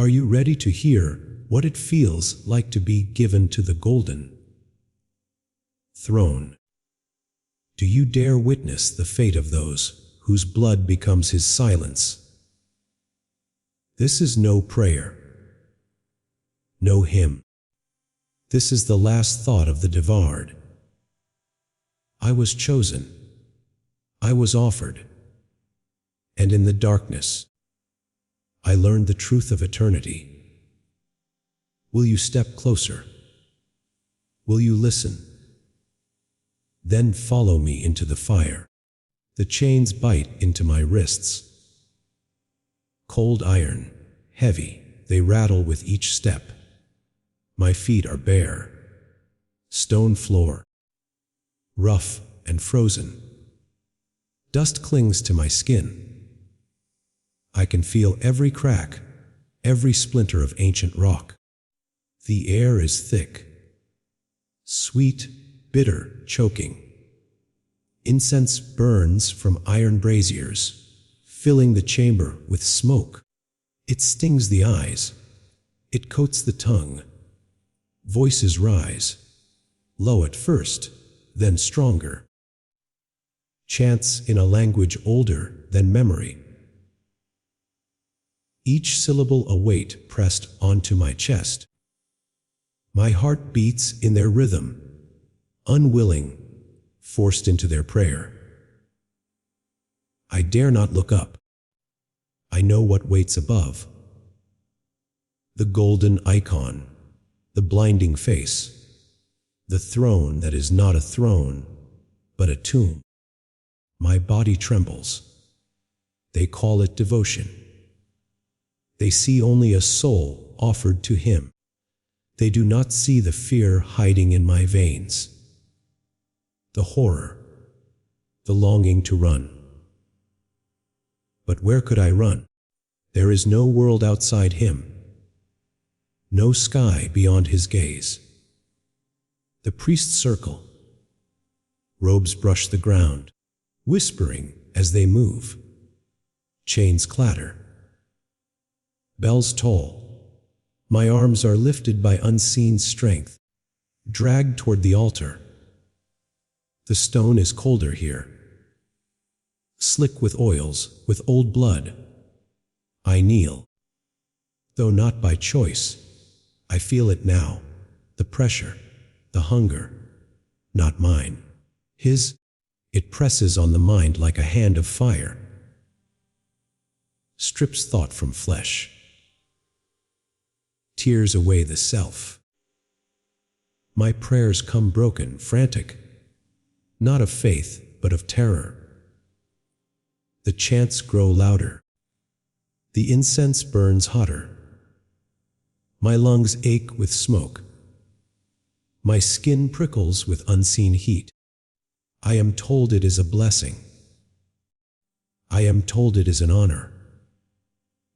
Are you ready to hear what it feels like to be given to the golden throne? Do you dare witness the fate of those whose blood becomes his silence? This is no prayer, no hymn. This is the last thought of the devoured. I was chosen. I was offered. And in the darkness, I learned the truth of eternity. Will you step closer? Will you listen? Then follow me into the fire. The chains bite into my wrists. Cold iron, heavy, they rattle with each step. My feet are bare. Stone floor. Rough and frozen. Dust clings to my skin. I can feel every crack, every splinter of ancient rock. The air is thick. Sweet, bitter, choking. Incense burns from iron braziers, filling the chamber with smoke. It stings the eyes. It coats the tongue. Voices rise, low at first, then stronger. Chants in a language older than memory. Each syllable a weight pressed onto my chest. My heart beats in their rhythm, unwilling, forced into their prayer. I dare not look up. I know what waits above. The golden icon, the blinding face, the throne that is not a throne, but a tomb. My body trembles. They call it devotion. They see only a soul offered to him. They do not see the fear hiding in my veins, the horror, the longing to run. But where could I run? There is no world outside him, no sky beyond his gaze. The priests circle. Robes brush the ground, whispering as they move. Chains clatter. Bells toll. My arms are lifted by unseen strength, dragged toward the altar. The stone is colder here. Slick with oils, with old blood. I kneel. Though not by choice, I feel it now, the pressure, the hunger, not mine. His, it presses on the mind like a hand of fire. Strips thought from flesh. Tears away the self. My prayers come broken, frantic, not of faith, but of terror. The chants grow louder. The incense burns hotter. My lungs ache with smoke. My skin prickles with unseen heat. I am told it is a blessing. I am told it is an honor.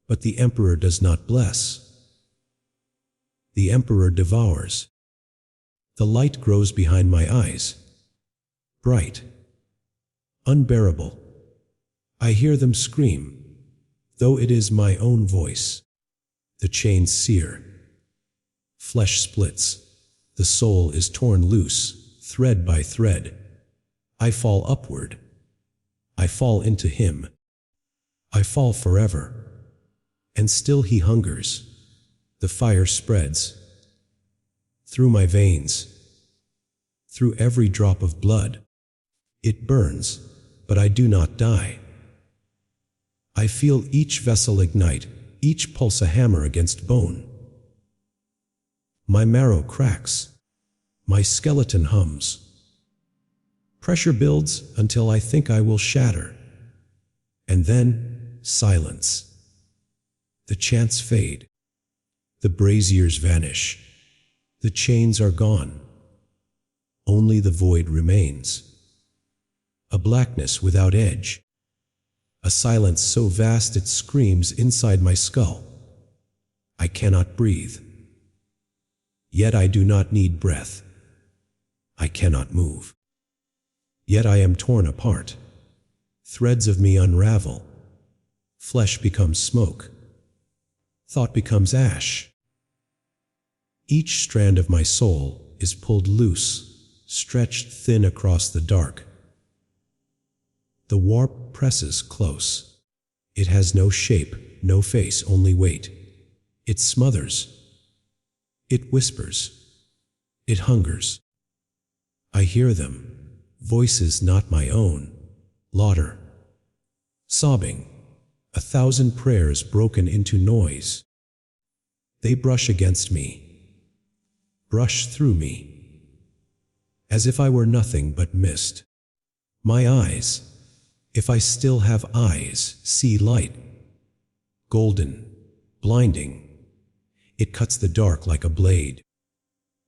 But the emperor does not bless. The emperor devours. The light grows behind my eyes. Bright. Unbearable. I hear them scream, though it is my own voice. The chains sear. Flesh splits. The soul is torn loose, thread by thread. I fall upward. I fall into him. I fall forever. And still he hungers. The fire spreads. Through my veins. Through every drop of blood. It burns, but I do not die. I feel each vessel ignite, each pulse a hammer against bone. My marrow cracks. My skeleton hums. Pressure builds until I think I will shatter. And then, silence. The chants fade. The braziers vanish. The chains are gone. Only the void remains. A blackness without edge. A silence so vast it screams inside my skull. I cannot breathe. Yet I do not need breath. I cannot move. Yet I am torn apart. Threads of me unravel. Flesh becomes smoke. thought becomes ash. Each strand of my soul is pulled loose, stretched thin across the dark. The warp presses close. It has no shape, no face, only weight. It smothers. It whispers. It hungers. I hear them, voices not my own, laughter, sobbing, 1,000 prayers broken into noise. They brush against me, brush through me, as if I were nothing but mist. My eyes, if I still have eyes, see light, golden, blinding. It cuts the dark like a blade,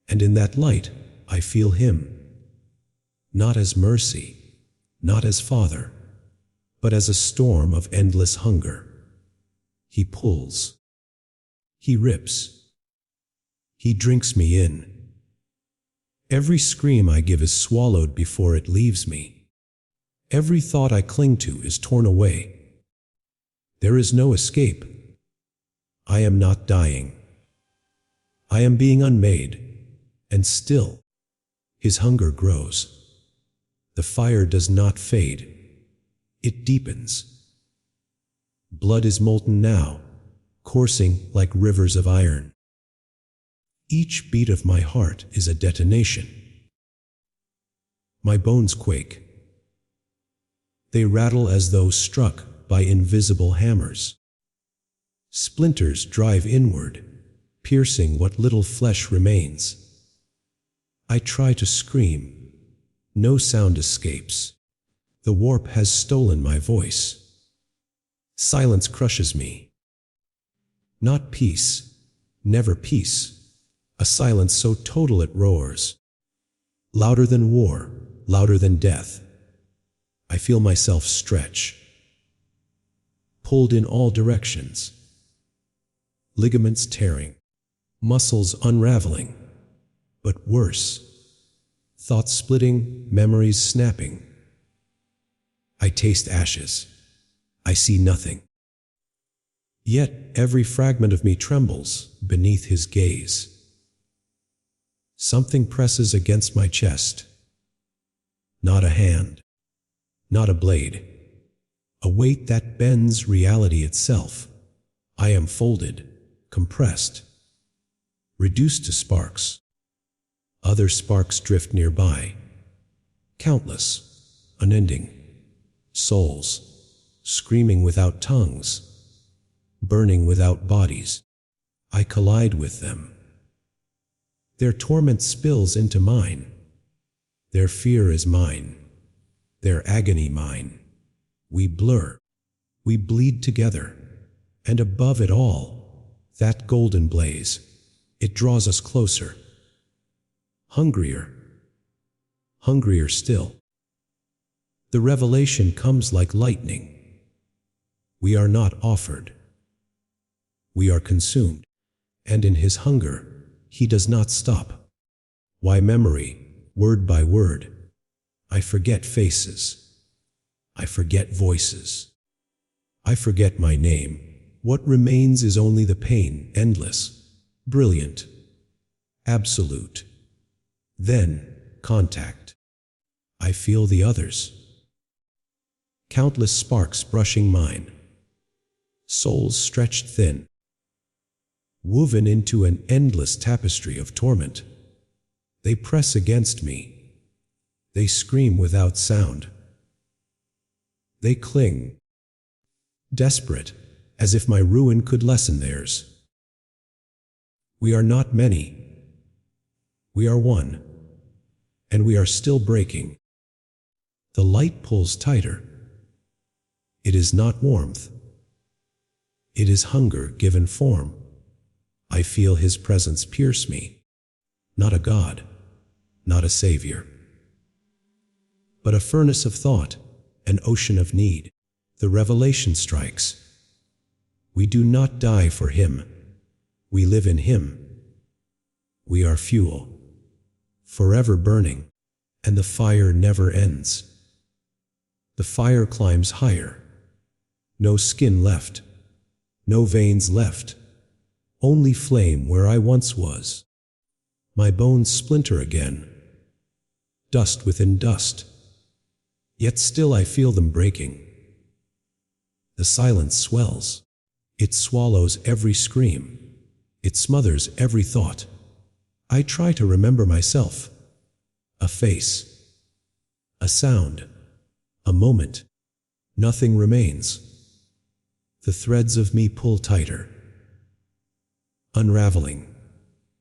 and in that light I feel him, not as mercy, not as Father, but as a storm of endless hunger. He pulls. He rips. He drinks me in. Every scream I give is swallowed before it leaves me. Every thought I cling to is torn away. There is no escape. I am not dying. I am being unmade, and still, his hunger grows. The fire does not fade. It deepens. Blood is molten now, coursing like rivers of iron. Each beat of my heart is a detonation. My bones quake. They rattle as though struck by invisible hammers. Splinters drive inward, piercing what little flesh remains. I try to scream. No sound escapes. The warp has stolen my voice. Silence crushes me. Not peace, never peace. A silence so total it roars. Louder than war, louder than death. I feel myself stretch. Pulled in all directions. Ligaments tearing. Muscles unraveling. But worse. Thoughts splitting, memories snapping. I taste ashes. I see nothing. Yet every fragment of me trembles beneath his gaze. Something presses against my chest. Not a hand. Not a blade. A weight that bends reality itself. I am folded, compressed, reduced to sparks. Other sparks drift nearby. Countless, unending. Souls, screaming without tongues, burning without bodies. I collide with them. Their torment spills into mine. Their fear is mine. Their agony mine. We blur. We bleed together. And above it all, that golden blaze. It draws us closer. Hungrier. Hungrier still. The revelation comes like lightning. We are not offered. We are consumed, and in his hunger, he does not stop. Why memory, word by word? I forget faces. I forget voices. I forget my name. What remains is only the pain, endless, brilliant, absolute. Then, contact. I feel the others. Countless sparks brushing mine. Souls stretched thin. Woven into an endless tapestry of torment. They press against me. They scream without sound. They cling. Desperate, as if my ruin could lessen theirs. We are not many. We are one. And we are still breaking. The light pulls tighter. It is not warmth. It is hunger given form. I feel his presence pierce me. Not a God, not a savior, but a furnace of thought, an ocean of need. The revelation strikes. We do not die for him. We live in him. We are fuel, forever burning, and the fire never ends. The fire climbs higher. No skin left. No veins left. only flame where I once was. My bones splinter again, dust within dust, yet still I feel them breaking. The silence swells. It swallows every scream. It smothers every thought. I try to remember myself. A face, a sound, a moment. Nothing remains. The threads of me pull tighter, unraveling,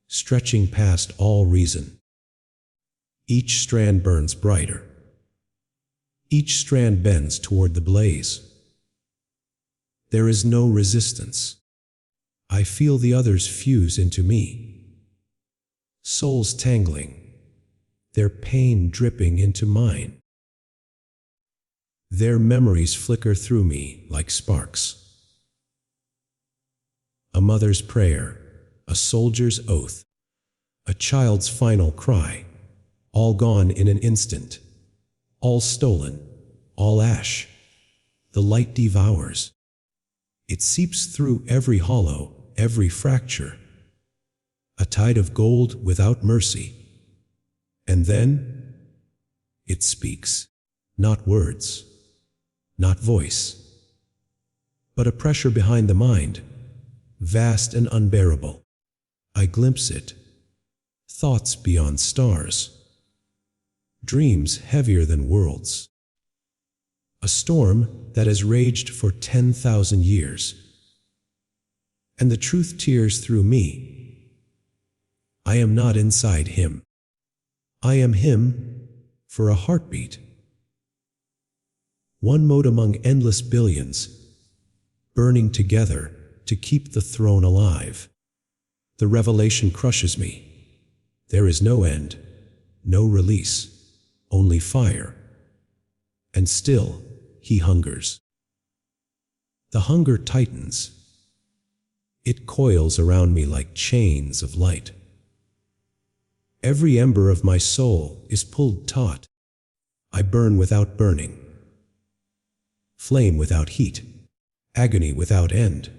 stretching past all reason. Each strand burns brighter. Each strand bends toward the blaze. There is no resistance. I feel the others fuse into me. Souls tangling, their pain dripping into mine. Their memories flicker through me like sparks. A mother's prayer, a soldier's oath, a child's final cry, all gone in an instant, all stolen, all ash. The light devours. It seeps through every hollow, every fracture. A tide of gold without mercy. And then it speaks, not words, not voice, but a pressure behind the mind, vast and unbearable. I glimpse it. Thoughts beyond stars. Dreams heavier than worlds. A storm that has raged for 10,000 years. And the truth tears through me. I am not inside him. I am him for a heartbeat. One mode among endless billions, burning together to keep the throne alive. The revelation crushes me. There is no end, no release, only fire. And still, he hungers. The hunger tightens. It coils around me like chains of light. Every ember of my soul is pulled taut. I burn without burning. Flame without heat. Agony without end.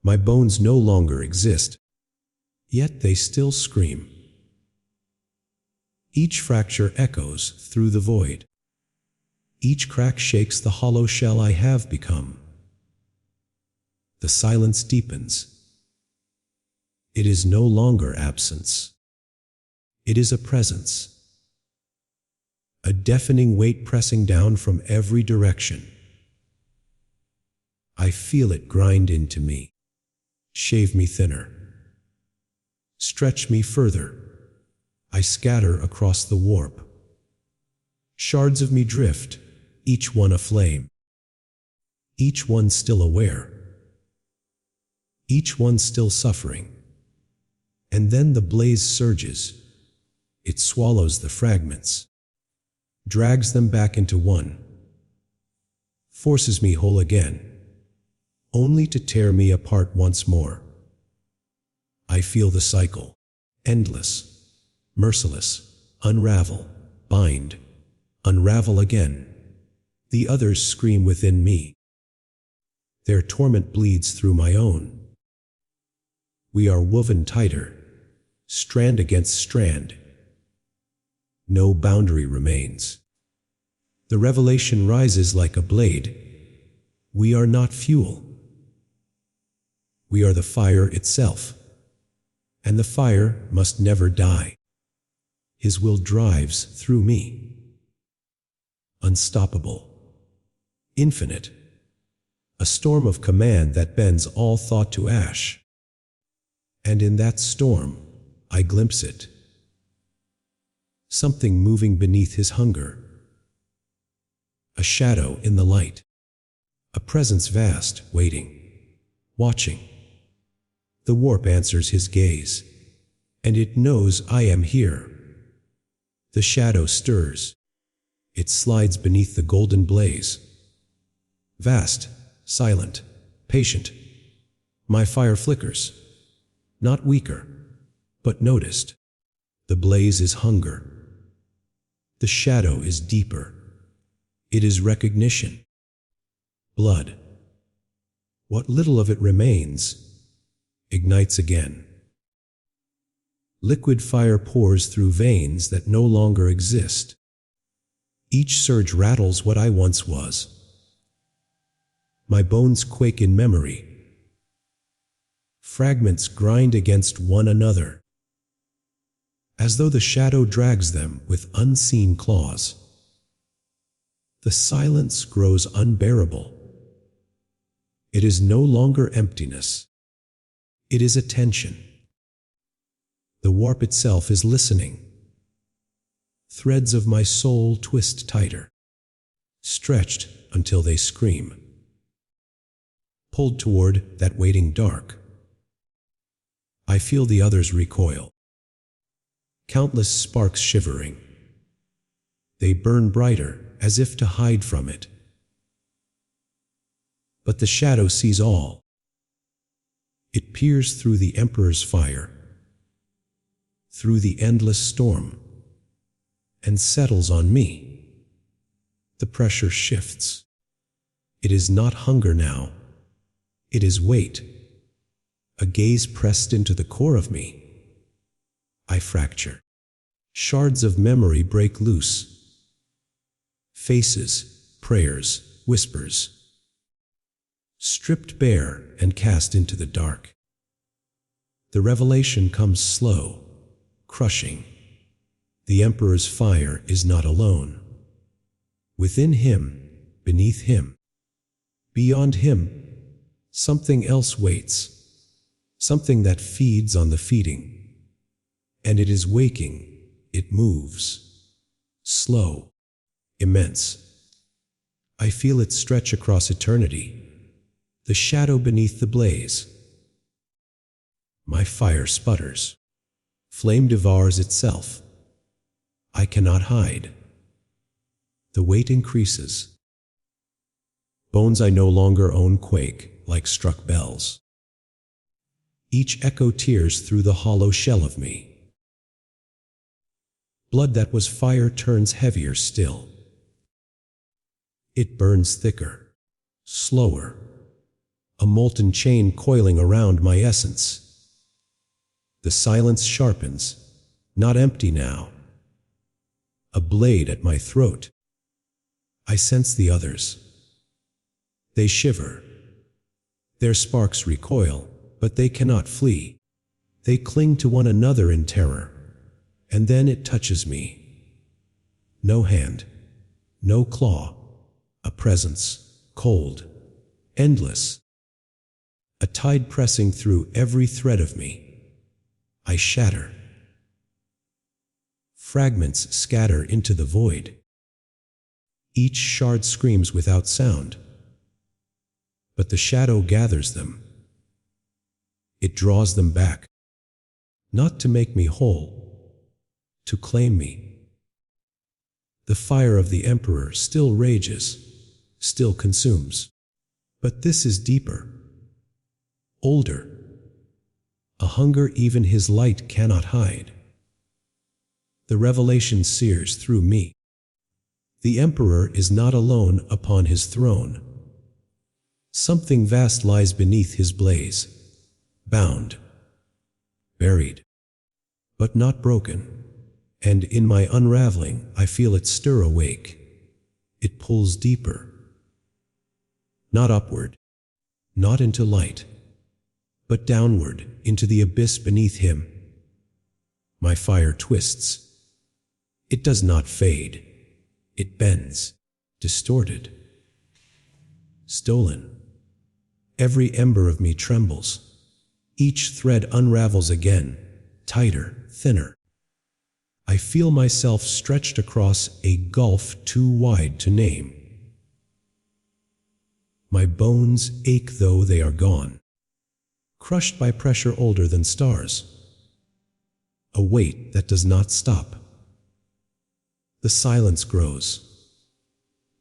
My bones no longer exist, yet they still scream. Each fracture echoes through the void. Each crack shakes the hollow shell I have become. The silence deepens. It is no longer absence. It is a presence. A deafening weight pressing down from every direction. I feel it grind into me, shave me thinner, stretch me further. I scatter across the warp. Shards of me drift, each one aflame. Each one still aware. Each one still suffering. And then the blaze surges. It swallows the fragments, drags them back into one, forces me whole again, only to tear me apart once more. I feel the cycle, endless, merciless, unravel, bind, unravel again. The others scream within me. Their torment bleeds through my own. We are woven tighter, strand against strand. No boundary remains. The revelation rises like a blade. We are not fuel. We are the fire itself. And the fire must never die. His will drives through me. Unstoppable. Infinite. A storm of command that bends all thought to ash. And in that storm, I glimpse it. Something moving beneath his hunger. A shadow in the light. A presence vast, waiting, watching. The warp answers his gaze, and it knows I am here. The shadow stirs. It slides beneath the golden blaze. Vast, silent, patient. My fire flickers. Not weaker, but noticed. The blaze is hunger. The shadow is deeper. It is recognition. Blood. What little of it remains, ignites again. Liquid fire pours through veins that no longer exist. Each surge rattles what I once was. My bones quake in memory. Fragments grind against one another, as though the shadow drags them with unseen claws. The silence grows unbearable. It is no longer emptiness. It is attention. The warp itself is listening. Threads of my soul twist tighter, stretched until they scream. Pulled toward that waiting dark. I feel the others recoil. Countless sparks shivering. They burn brighter, as if to hide from it. But the shadow sees all. It peers through the Emperor's fire, through the endless storm, and settles on me. The pressure shifts. It is not hunger now. It is weight. A gaze pressed into the core of me. I fracture. Shards of memory break loose. Faces, prayers, whispers. Stripped bare and cast into the dark. The revelation comes slow, crushing. The Emperor's fire is not alone. Within him, beneath him, beyond him, something else waits, something that feeds on the feeding. And it is waking, it moves, slow, immense. I feel it stretch across eternity, the shadow beneath the blaze. My fire sputters. Flame devours itself. I cannot hide. The weight increases. Bones I no longer own quake like struck bells. Each echo tears through the hollow shell of me. Blood that was fire turns heavier still. It burns thicker, slower, a molten chain coiling around my essence. The silence sharpens, not empty now. A blade at my throat. I sense the others. They shiver. Their sparks recoil, but they cannot flee. They cling to one another in terror. And then it touches me. No hand, no claw, a presence, cold, endless. A tide pressing through every thread of me. I shatter. Fragments scatter into the void. Each shard screams without sound. But the shadow gathers them. It draws them back. Not to make me whole, to claim me. The fire of the Emperor still rages, still consumes. But this is deeper, older, a hunger even his light cannot hide. The revelation sears through me. The Emperor is not alone upon his throne. Something vast lies beneath his blaze, bound, buried, but not broken. And in my unraveling, I feel it stir awake. It pulls deeper. Not upward, not into light, but downward into the abyss beneath him. My fire twists. It does not fade. It bends, distorted, stolen. Every ember of me trembles. Each thread unravels again, tighter, thinner. I feel myself stretched across a gulf too wide to name. My bones ache though they are gone, crushed by pressure older than stars. A weight that does not stop. The silence grows.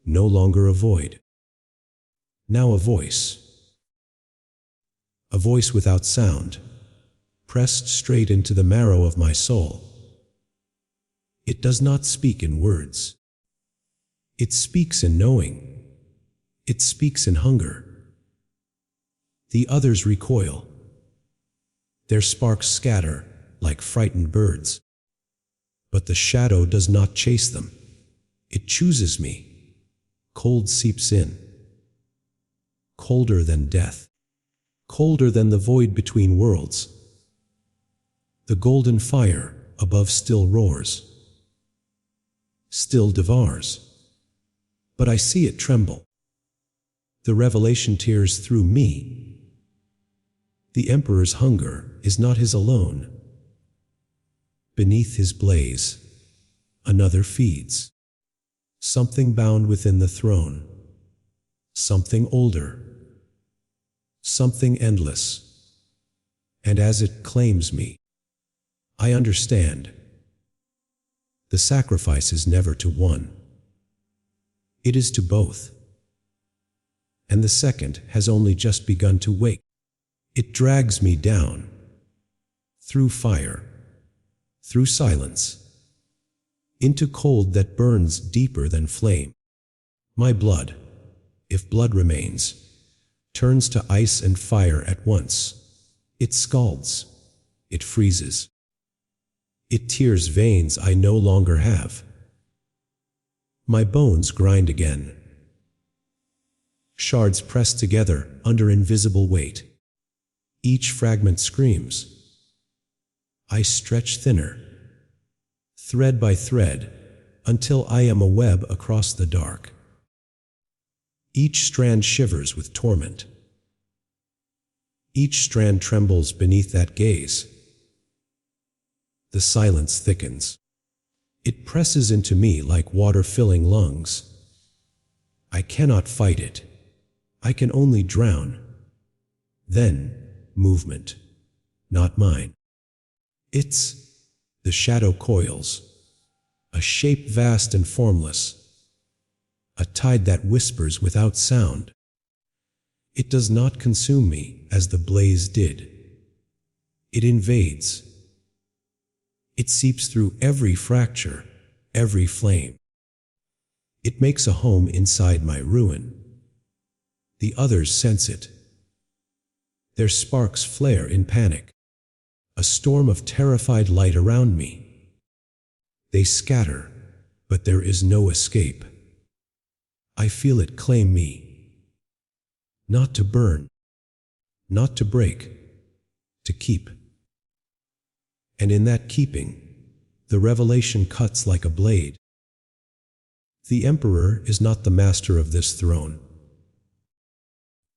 No longer a void. Now a voice. A voice without sound, pressed straight into the marrow of my soul. It does not speak in words. It speaks in knowing. It speaks in hunger. The others recoil. Their sparks scatter like frightened birds. But the shadow does not chase them. It chooses me. Cold seeps in. Colder than death. Colder than the void between worlds. The golden fire above still roars. Still devours. But I see it tremble. The revelation tears through me. The Emperor's hunger is not his alone. Beneath his blaze, another feeds. Something bound within the throne. Something older. Something endless. And as it claims me, I understand. The sacrifice is never to one. It is to both. And the second has only just begun to wake. It drags me down. Through fire. Through silence. Into cold that burns deeper than flame. My blood, if blood remains, turns to ice and fire at once. It scalds. It freezes. It tears veins I no longer have. My bones grind again. Shards press together under invisible weight. Each fragment screams. I stretch thinner, thread by thread, until I am a web across the dark. Each strand shivers with torment. Each strand trembles beneath that gaze. The silence thickens. It presses into me like water filling lungs. I cannot fight it. I can only drown. Then, movement. Not mine. The shadow coils. A shape vast and formless. A tide that whispers without sound. It does not consume me as the blaze did. It invades. It seeps through every fracture, every flame. It makes a home inside my ruin. The others sense it. Their sparks flare in panic. A storm of terrified light around me. They scatter, but there is no escape. I feel it claim me. Not to burn, not to break, to keep. And in that keeping, the revelation cuts like a blade. The Emperor is not the master of this throne.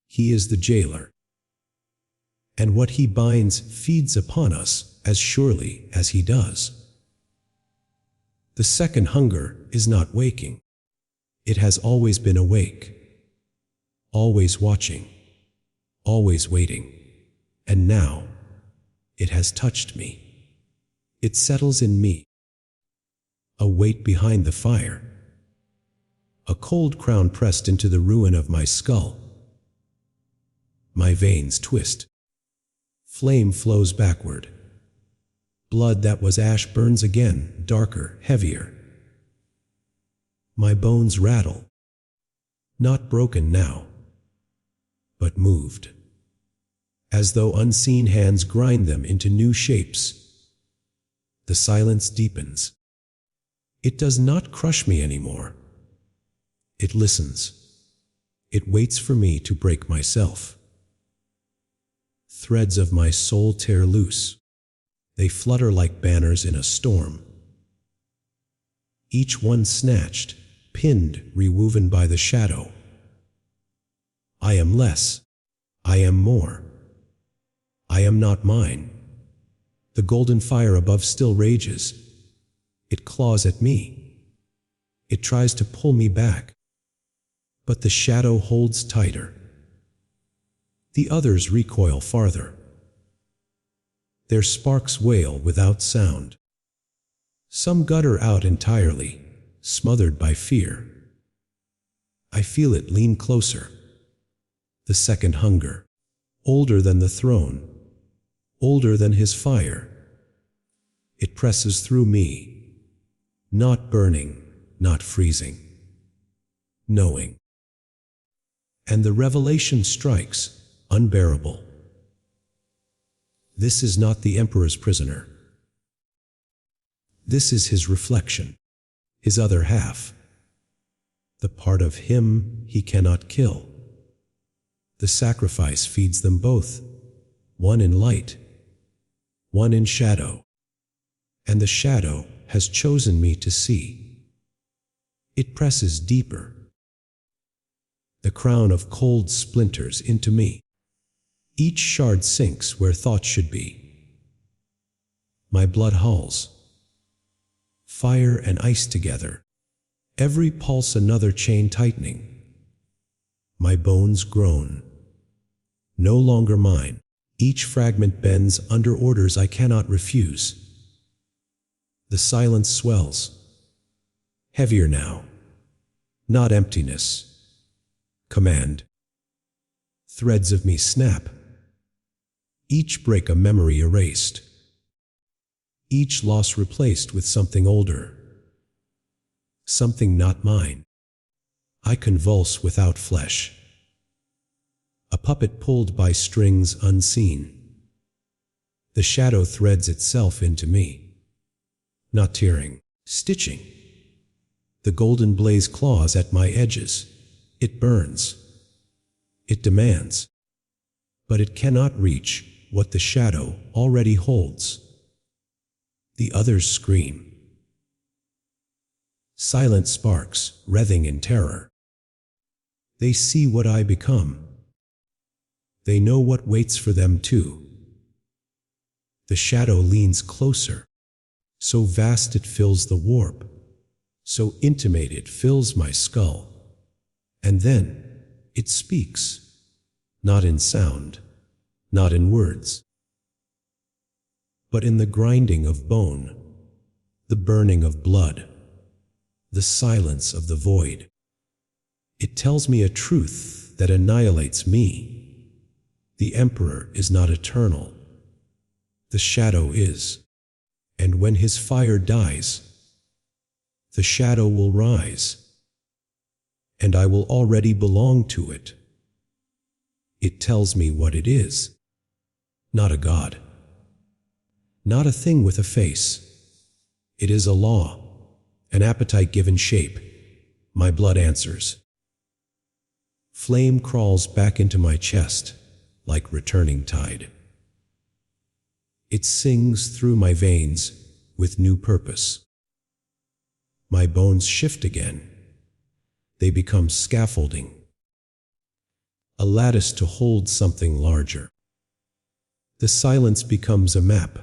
He is the jailer. And what he binds feeds upon us as surely as he does. The second hunger is not waking. It has always been awake, always watching, always waiting. And now, it has touched me. It settles in me. A weight behind the fire. A cold crown pressed into the ruin of my skull. My veins twist. Flame flows backward. Blood that was ash burns again, darker, heavier. My bones rattle. Not broken now, but moved. As though unseen hands grind them into new shapes. The silence deepens. It does not crush me anymore. It listens. It waits for me to break myself. Threads of my soul tear loose. They flutter like banners in a storm. Each one snatched, pinned, rewoven by the shadow. I am less. I am more. I am not mine. The golden fire above still rages. It claws at me. It tries to pull me back. But the shadow holds tighter. The others recoil farther. Their sparks wail without sound. Some gutter out entirely, smothered by fear. I feel it lean closer. The second hunger, older than the throne, older than his fire. It presses through me, not burning, not freezing, knowing. And the revelation strikes, unbearable. This is not the Emperor's prisoner. This is his reflection, his other half, the part of him he cannot kill. The sacrifice feeds them both, one in light, one in shadow, and the shadow has chosen me to see. It presses deeper, the crown of cold splinters into me. Each shard sinks where thought should be. My blood howls, fire and ice together, every pulse another chain tightening. My bones groan, no longer mine. Each fragment bends under orders I cannot refuse. The silence swells, heavier now, not emptiness, command. Threads of me snap, each break a memory erased, each loss replaced with something older, something not mine. I convulse without flesh, a puppet pulled by strings unseen. The shadow threads itself into me, not tearing, stitching. The golden blaze claws at my edges. It burns. It demands. But it cannot reach what the shadow already holds. The others scream. Silent sparks, writhing in terror. They see what I become. They know what waits for them too. The shadow leans closer, so vast it fills the warp, so intimate it fills my skull. And then it speaks, not in sound, not in words, but in the grinding of bone, the burning of blood, the silence of the void. It tells me a truth that annihilates me. The Emperor is not eternal. The shadow is. And when his fire dies, the shadow will rise, and I will already belong to it. It tells me what it is, not a god, not a thing with a face. It is a law, an appetite given shape. My blood answers. Flame crawls back into my chest like returning tide. It sings through my veins with new purpose. My bones shift again. They become scaffolding, a lattice to hold something larger. The silence becomes a map.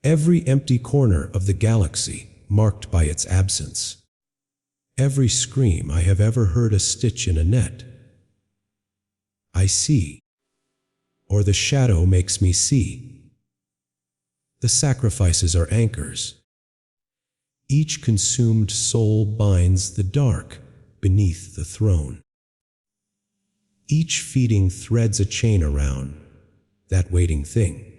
Every empty corner of the galaxy marked by its absence. Every scream I have ever heard a stitch in a net. I see, or the shadow makes me see. The sacrifices are anchors. Each consumed soul binds the dark beneath the throne. Each feeding threads a chain around that waiting thing.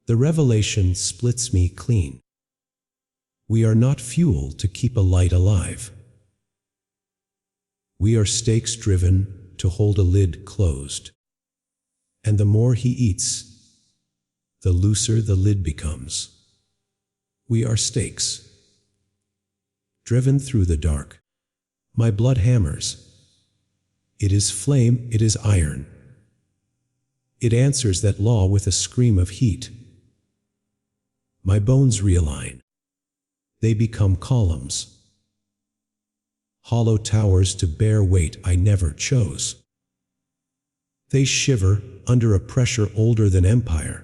The revelation splits me clean. We are not fuel to keep a light alive. We are stakes driven to hold a lid closed. And the more he eats, the looser the lid becomes. We are stakes, driven through the dark. My blood hammers. It is flame, it is iron. It answers that law with a scream of heat. My bones realign. They become columns, hollow towers to bear weight I never chose. They shiver under a pressure older than empire.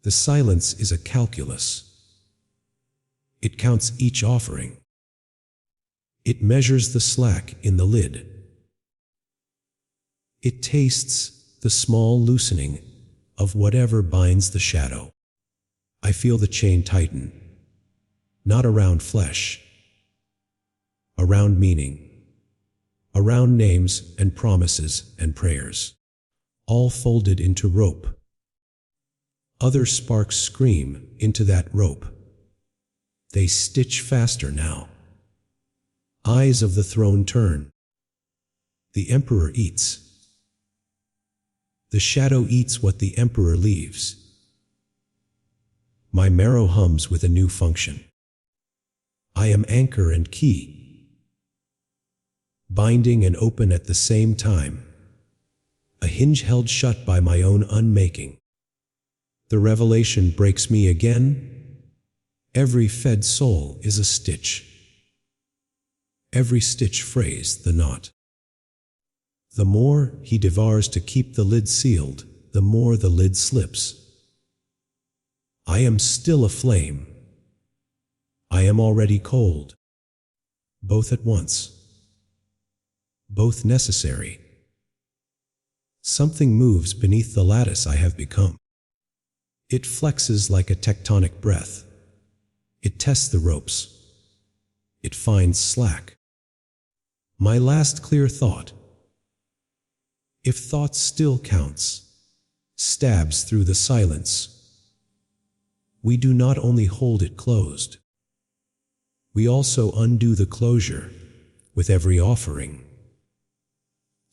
The silence is a calculus. It counts each offering. It measures the slack in the lid. It tastes the small loosening of whatever binds the shadow. I feel the chain tighten, not around flesh, around meaning, around names and promises and prayers, all folded into rope. Other sparks scream into that rope. They stitch faster now. Eyes of the throne turn. The Emperor eats. The shadow eats what the Emperor leaves. My marrow hums with a new function. I am anchor and key, binding and open at the same time, a hinge held shut by my own unmaking. The revelation breaks me again. Every fed soul is a stitch. Every stitch frays the knot. The more he devours to keep the lid sealed, the more the lid slips. I am still aflame. I am already cold. Both at once. Both necessary. Something moves beneath the lattice I have become. It flexes like a tectonic breath. It tests the ropes. It finds slack. My last clear thought, if thought still counts, stabs through the silence. We do not only hold it closed, we also undo the closure with every offering.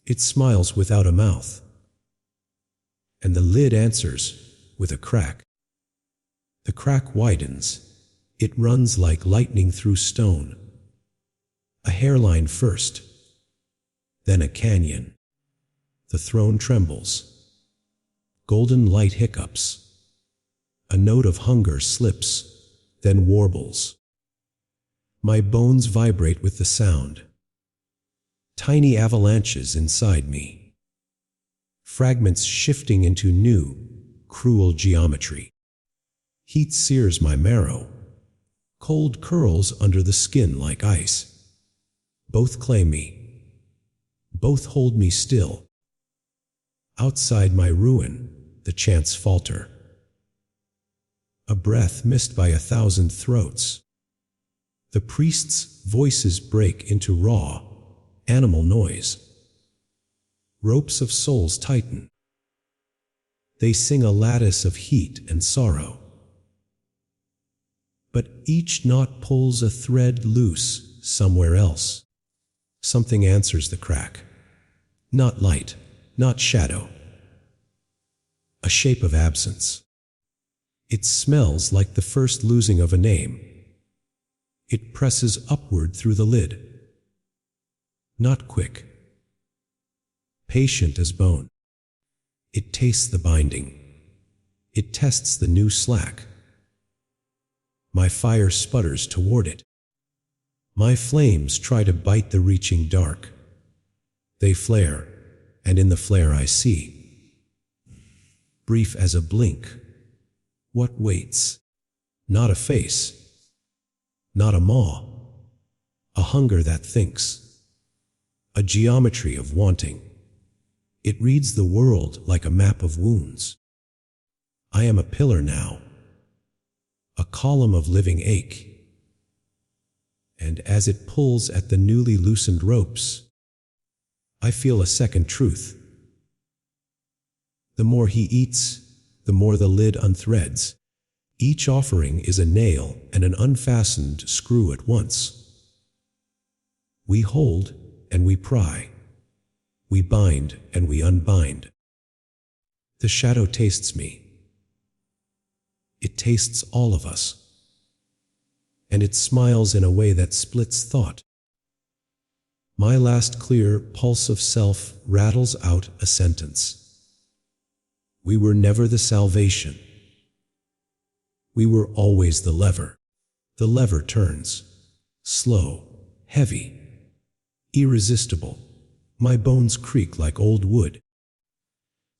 It smiles without a mouth, and the lid answers with a crack. The crack widens. It runs like lightning through stone. A hairline first, then a canyon. The throne trembles. Golden light hiccups. A note of hunger slips, then warbles. My bones vibrate with the sound. Tiny avalanches inside me. Fragments shifting into new, cruel geometry. Heat sears my marrow. Cold curls under the skin like ice. Both claim me. Both hold me still. Outside my ruin, the chants falter. A breath missed by 1,000 throats. The priests' voices break into raw, animal noise. Ropes of souls tighten. They sing a lattice of heat and sorrow. But each knot pulls a thread loose somewhere else. Something answers the crack. Not light, not shadow. A shape of absence. It smells like the first losing of a name. It presses upward through the lid. Not quick. Patient as bone. It tastes the binding. It tests the new slack. My fire sputters toward it. My flames try to bite the reaching dark. They flare, and in the flare I see. Brief as a blink. What waits? Not a face. Not a maw. A hunger that thinks. A geometry of wanting. It reads the world like a map of wounds. I am a pillar now. A column of living ache. And as it pulls at the newly loosened ropes, I feel a second truth. The more he eats, the more the lid unthreads. Each offering is a nail and an unfastened screw at once. We hold and we pry. We bind and we unbind. The shadow tastes me. It tastes all of us. And it smiles in a way that splits thought. My last clear pulse of self rattles out a sentence. We were never the salvation. We were always the lever. The lever turns. Slow, heavy, irresistible. My bones creak like old wood.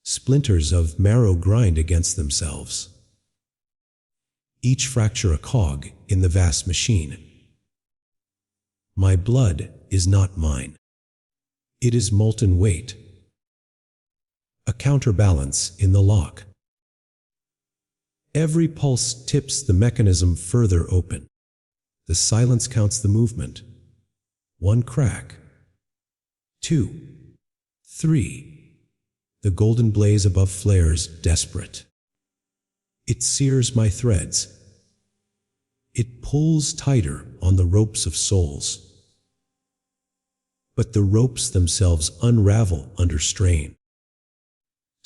Splinters of marrow grind against themselves. Each fracture a cog in the vast machine. My blood is not mine. It is molten weight. A counterbalance in the lock. Every pulse tips the mechanism further open. The silence counts the movement. 1 crack. 2. 3. The golden blaze above flares desperate. It sears my threads. It pulls tighter on the ropes of souls. But the ropes themselves unravel under strain.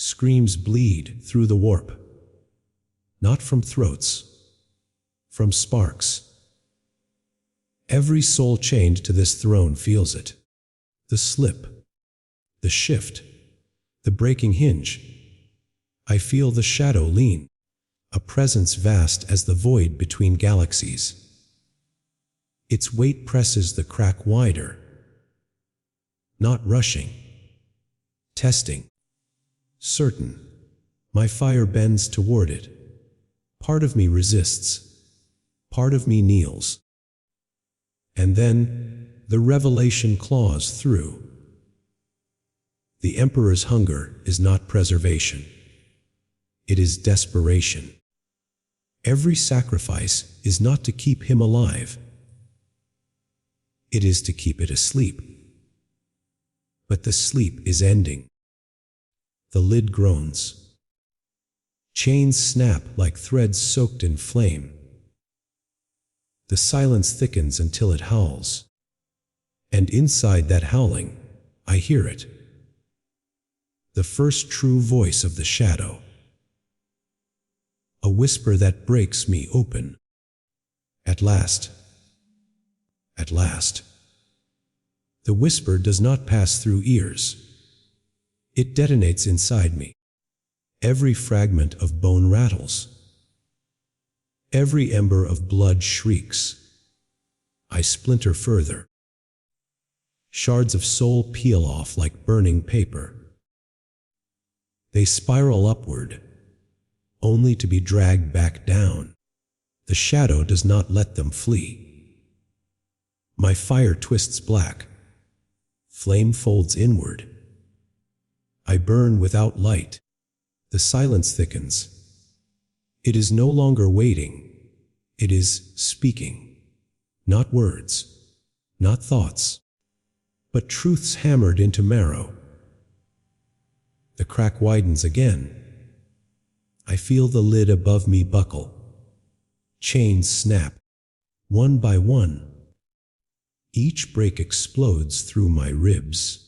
Screams bleed through the warp. Not from throats, from sparks. Every soul chained to this throne feels it. The slip, the shift, the breaking hinge. I feel the shadow lean, a presence vast as the void between galaxies. Its weight presses the crack wider. Not rushing, testing, certain. My fire bends toward it. Part of me resists, part of me kneels. And then the revelation claws through. The Emperor's hunger is not preservation. It is desperation. Every sacrifice is not to keep him alive. It is to keep it asleep. But the sleep is ending. The lid groans. Chains snap like threads soaked in flame. The silence thickens until it howls. And inside that howling, I hear it. The first true voice of the shadow. A whisper that breaks me open. At last. At last. The whisper does not pass through ears. It detonates inside me. Every fragment of bone rattles. Every ember of blood shrieks. I splinter further. Shards of soul peel off like burning paper. They spiral upward, only to be dragged back down. The shadow does not let them flee. My fire twists black. Flame folds inward. I burn without light. The silence thickens. It is no longer waiting. It is speaking. Not words, not thoughts, but truths hammered into marrow. The crack widens again. I feel the lid above me buckle. Chains snap, one by one. Each break explodes through my ribs.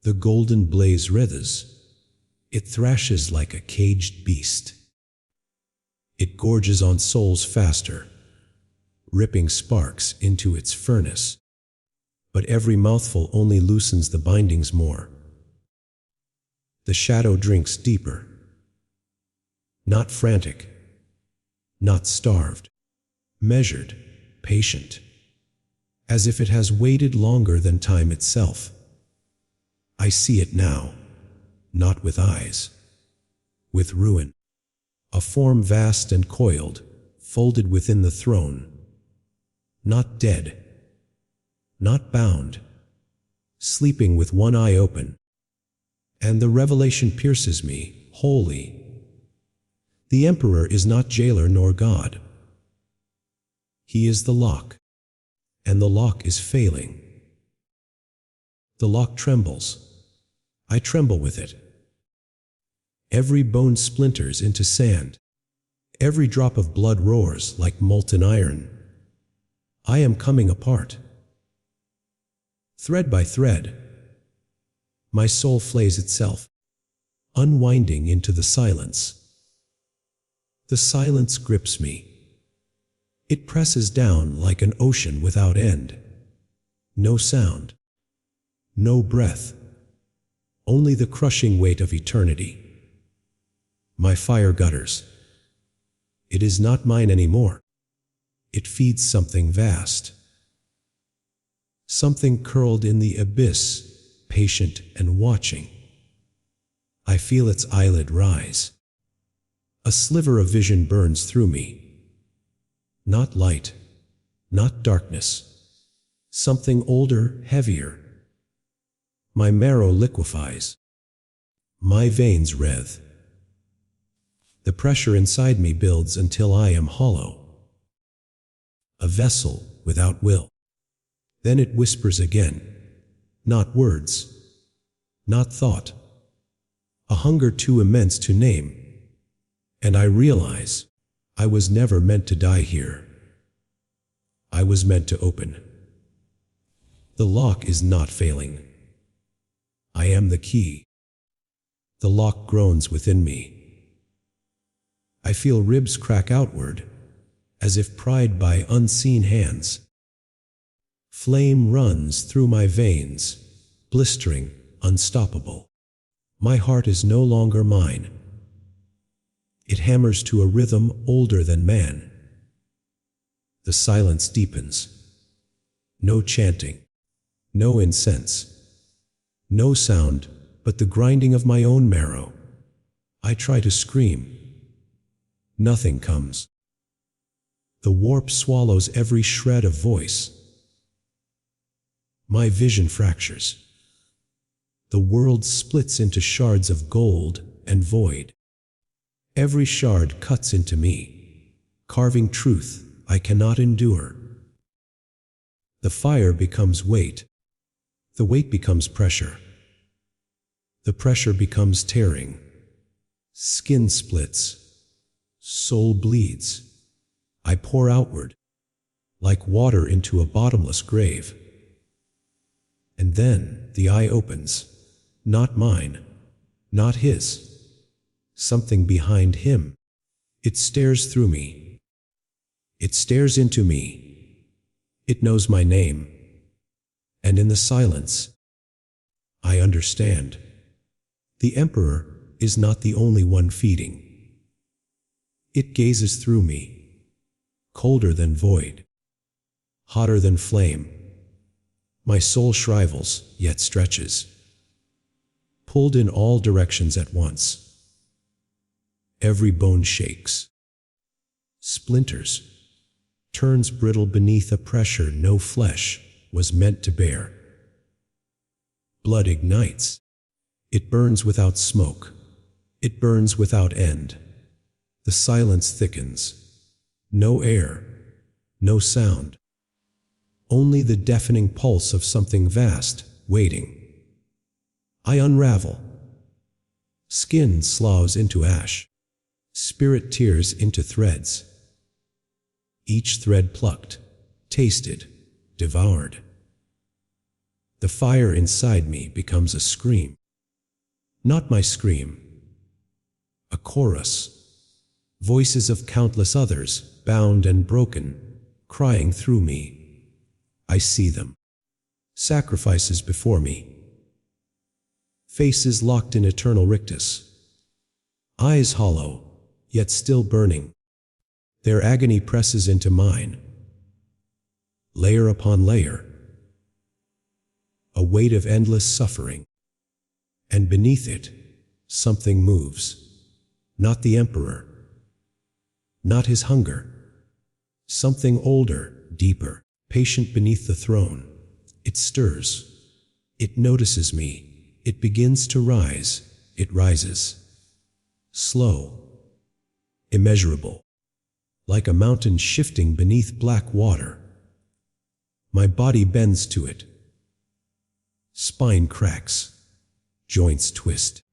The golden blaze writhes. It thrashes like a caged beast. It gorges on souls faster, ripping sparks into its furnace. But every mouthful only loosens the bindings more. The shadow drinks deeper. Not frantic, not starved, measured, patient, as if it has waited longer than time itself. I see it now, not with eyes, with ruin. A form vast and coiled, folded within the throne. Not dead, not bound, sleeping with one eye open. And the revelation pierces me, wholly. The Emperor is not jailer nor God. He is the lock, and the lock is failing. The lock trembles. I tremble with it. Every bone splinters into sand. Every drop of blood roars like molten iron. I am coming apart. Thread by thread, my soul flays itself, unwinding into the silence. The silence grips me. It presses down like an ocean without end. No sound, no breath, only the crushing weight of eternity. My fire gutters. It is not mine anymore. It feeds something vast. Something curled in the abyss, patient and watching. I feel its eyelid rise. A sliver of vision burns through me. Not light, not darkness. Something older, heavier. My marrow liquefies. My veins writhe. The pressure inside me builds until I am hollow. A vessel without will. Then it whispers again. Not words, not thought. A hunger too immense to name. And I realize I was never meant to die here. I was meant to open. The lock is not failing. I am the key. The lock groans within me. I feel ribs crack outward, as if pried by unseen hands. Flame runs through my veins, blistering, unstoppable. My heart is no longer mine. It hammers to a rhythm older than man. The silence deepens. No chanting, no incense, no sound but the grinding of my own marrow. I try to scream. Nothing comes. The warp swallows every shred of voice. My vision fractures. The world splits into shards of gold and void. Every shard cuts into me, carving truth I cannot endure. The fire becomes weight. The weight becomes pressure. The pressure becomes tearing. Skin splits. Soul bleeds. I pour outward, like water into a bottomless grave. And then the eye opens. Not mine, not his. Something behind him. It stares through me. It stares into me. It knows my name. And in the silence, I understand. The Emperor is not the only one feeding. It gazes through me, colder than void, hotter than flame. My soul shrivels, yet stretches, pulled in all directions at once. Every bone shakes, splinters, turns brittle beneath a pressure no flesh was meant to bear. Blood ignites. It burns without smoke. It burns without end. The silence thickens. No air, no sound. Only the deafening pulse of something vast, waiting. I unravel. Skin sloughs into ash. Spirit tears into threads. Each thread plucked, tasted, devoured. The fire inside me becomes a scream. Not my scream. A chorus. Voices of countless others, bound and broken, crying through me. I see them. Sacrifices before me. Faces locked in eternal rictus. Eyes hollow, yet still burning. Their agony presses into mine. Layer upon layer. A weight of endless suffering. And beneath it, something moves. Not the Emperor. Not his hunger. Something older, deeper, patient beneath the throne. It stirs. It notices me. It begins to rise. It rises. Slow. Immeasurable. Like a mountain shifting beneath black water. My body bends to it. Spine cracks. Joints twist.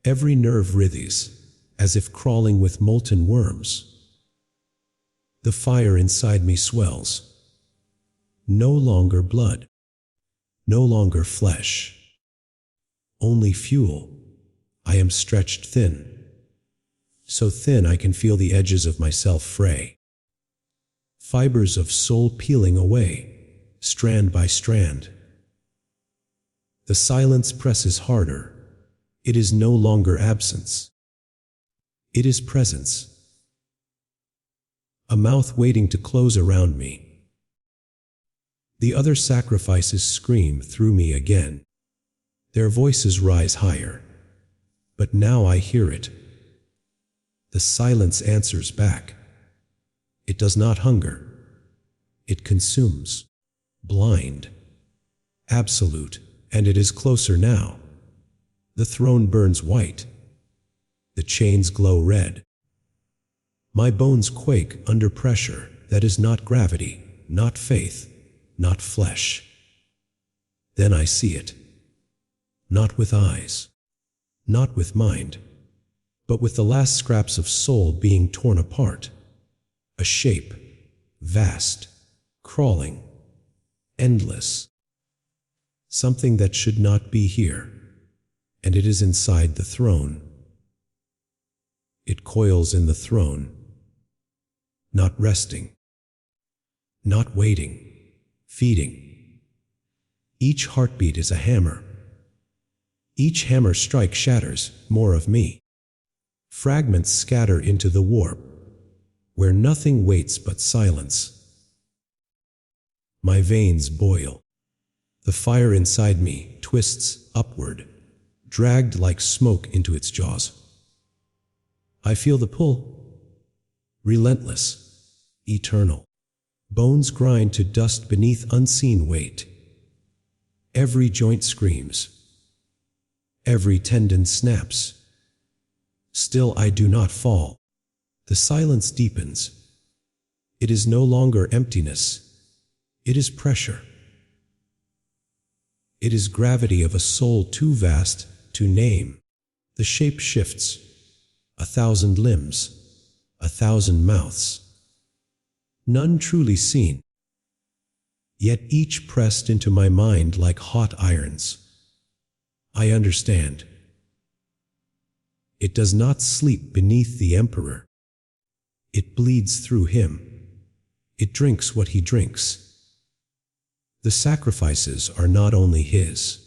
Every nerve writhes, as if crawling with molten worms. The fire inside me swells. No longer blood. No longer flesh. Only fuel. I am stretched thin. So thin I can feel the edges of myself fray. Fibers of soul peeling away, strand by strand. The silence presses harder. It is no longer absence. It is presence. A mouth waiting to close around me. The other sacrifices scream through me again. Their voices rise higher. But now I hear it. The silence answers back. It does not hunger. It consumes. Blind. Absolute. And it is closer now. The throne burns white. The chains glow red. My bones quake under pressure that is not gravity, not faith, not flesh. Then I see it. Not with eyes, not with mind, but with the last scraps of soul being torn apart. A shape, vast, crawling, endless. Something that should not be here. and it is inside the throne. It coils in the throne, not resting, not waiting, feeding. Each heartbeat is a hammer. Each hammer strike shatters more of me. Fragments scatter into the warp, where nothing waits but silence. My veins boil. The fire inside me twists upward, dragged like smoke into its jaws. I feel the pull, relentless, eternal. Bones grind to dust beneath unseen weight. Every joint screams. Every tendon snaps. Still I do not fall. The silence deepens. It is no longer emptiness. It is pressure. It is gravity of a soul too vast to name. The shape shifts. 1,000 limbs, 1,000 mouths. None truly seen, yet each pressed into my mind like hot irons. I understand. It does not sleep beneath the emperor. It bleeds through him. It drinks what he drinks. The sacrifices are not only his.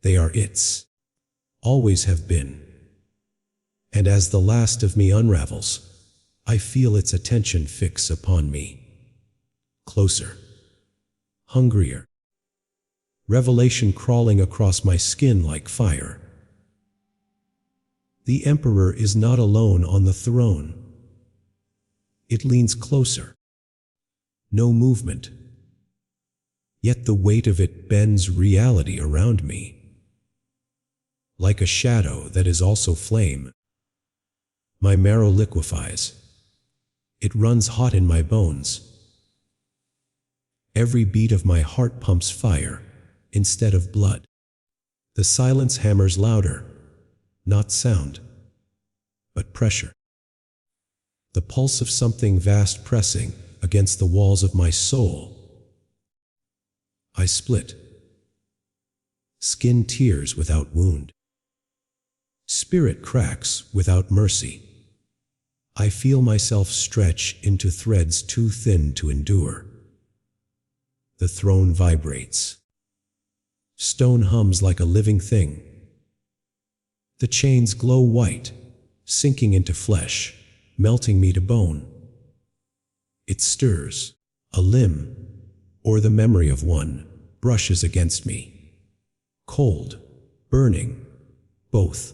They are its. Always have been. And as the last of me unravels, I feel its attention fix upon me. Closer. Hungrier. Revelation crawling across my skin like fire. The emperor is not alone on the throne. It leans closer. No movement. Yet the weight of it bends reality around me. Like a shadow that is also flame. My marrow liquefies. It runs hot in my bones. Every beat of my heart pumps fire instead of blood. The silence hammers louder, not sound, but pressure. The pulse of something vast pressing against the walls of my soul. I split. Skin tears without wound. Spirit cracks without mercy. I feel myself stretch into threads too thin to endure. The throne vibrates. Stone hums like a living thing. The chains glow white, sinking into flesh, melting me to bone. It stirs. A limb, or the memory of one, brushes against me. Cold, burning, both.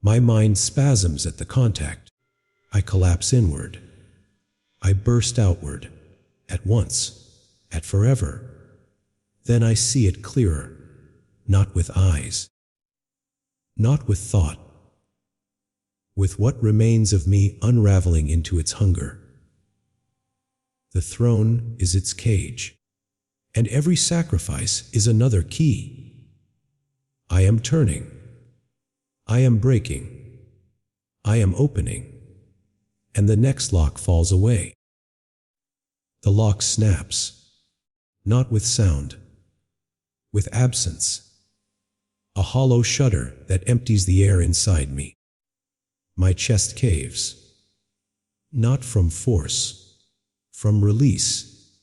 My mind spasms at the contact. I collapse inward. I burst outward, at once, at forever. Then I see it clearer, not with eyes, not with thought, with what remains of me unraveling into its hunger. The throne is its cage, and every sacrifice is another key. I am turning. I am breaking. I am opening. And the next lock falls away. The lock snaps, not with sound, with absence. A hollow shudder that empties the air inside me. My chest caves. Not from force, from release.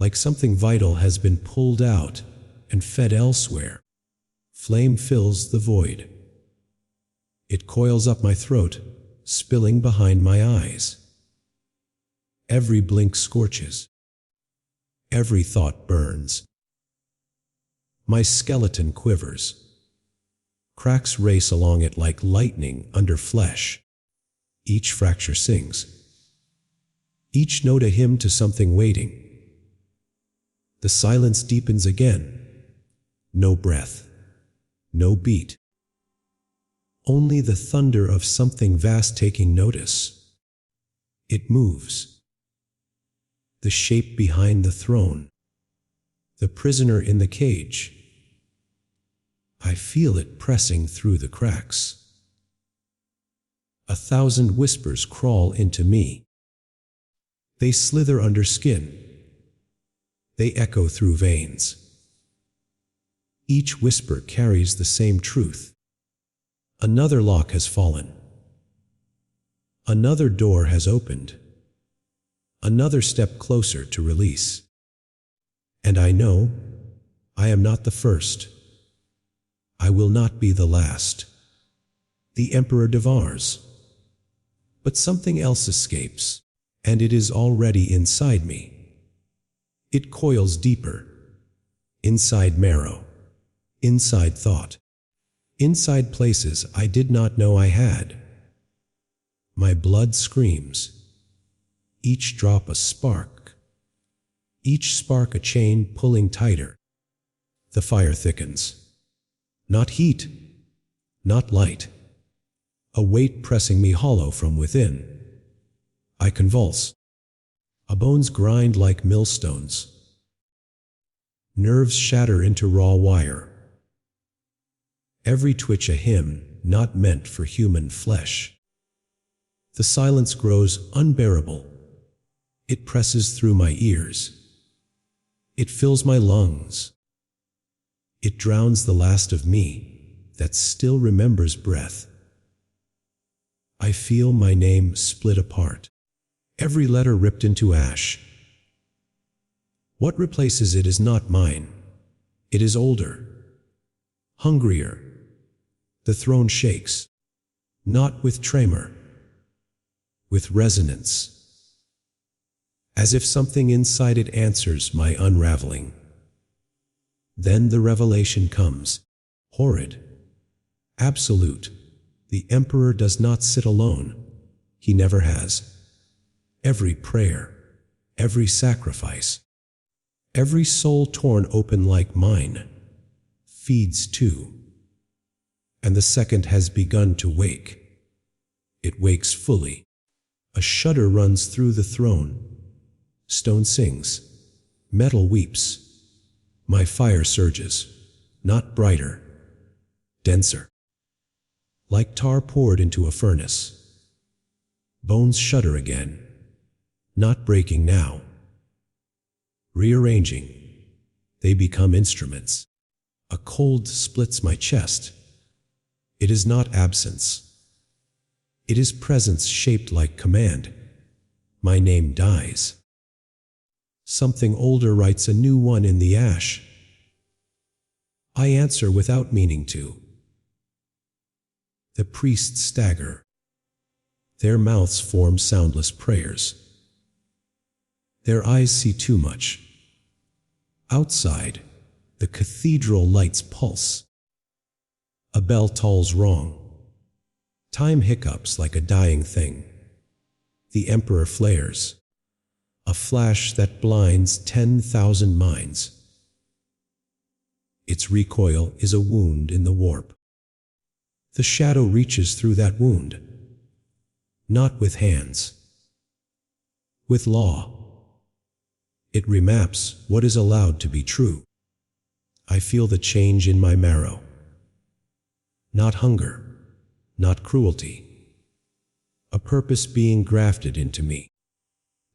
Like something vital has been pulled out and fed elsewhere. Flame fills the void. It coils up my throat, spilling behind my eyes. Every blink scorches. Every thought burns. My skeleton quivers. Cracks race along it like lightning under flesh. Each fracture sings. Each note a hymn to something waiting. The silence deepens again. No breath. No beat. Only the thunder of something vast taking notice. It moves. The shape behind the throne. The prisoner in the cage. I feel it pressing through the cracks. 1,000 whispers crawl into me. They slither under skin. They echo through veins. Each whisper carries the same truth. Another lock has fallen. Another door has opened. Another step closer to release. And I know I am not the first. I will not be the last. The Emperor devours. But something else escapes, and it is already inside me. It coils deeper, inside marrow, inside thought, inside places I did not know I had. My blood screams, each drop a spark, each spark a chain pulling tighter. The fire thickens. Not heat, not light. A weight pressing me hollow from within. I convulse. Bones grind like millstones. Nerves shatter into raw wire. Every twitch a hymn not meant for human flesh. The silence grows unbearable. It presses through my ears. It fills my lungs. It drowns the last of me that still remembers breath. I feel my name split apart, every letter ripped into ash. What replaces it is not mine. It is older, hungrier. The throne shakes, not with tremor, with resonance, as if something inside it answers my unraveling. Then the revelation comes, horrid, absolute. The Emperor does not sit alone. He never has. Every prayer, every sacrifice, every soul torn open like mine, feeds too. And the second has begun to wake. It wakes fully. A shudder runs through the throne. Stone sings. Metal weeps. My fire surges, not brighter, denser. Like tar poured into a furnace. Bones shudder again, not breaking now. Rearranging, they become instruments. A cold splits my chest. It is not absence. It is presence shaped like command. My name dies. Something older writes a new one in the ash. I answer without meaning to. The priests stagger. Their mouths form soundless prayers. Their eyes see too much. Outside, the cathedral lights pulse. A bell tolls wrong. Time hiccups like a dying thing. The Emperor flares. A flash that blinds 10,000 minds. Its recoil is a wound in the warp. The shadow reaches through that wound. Not with hands. With law. It remaps what is allowed to be true. I feel the change in my marrow. Not hunger, not cruelty. A purpose being grafted into me.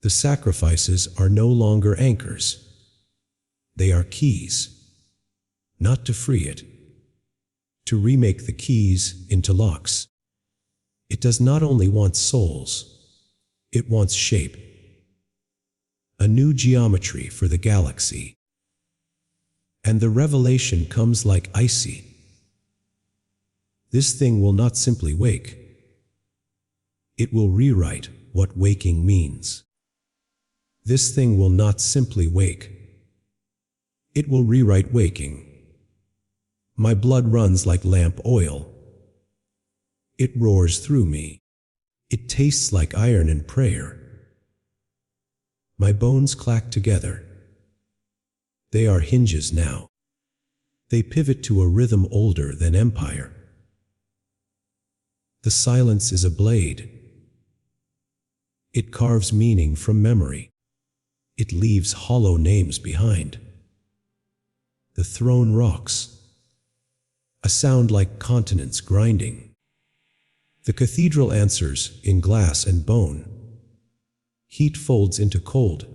The sacrifices are no longer anchors. They are keys. Not to free it. To remake the keys into locks. It does not only want souls, it wants shape. A new geometry for the galaxy. And the revelation comes like icy. This thing will not simply wake. It will rewrite what waking means. This thing will not simply wake. It will rewrite waking. My blood runs like lamp oil. It roars through me. It tastes like iron and prayer. My bones clack together. They are hinges now. They pivot to a rhythm older than empire. The silence is a blade. It carves meaning from memory. It leaves hollow names behind. The throne rocks. A sound like continents grinding. The cathedral answers in glass and bone. Heat folds into cold.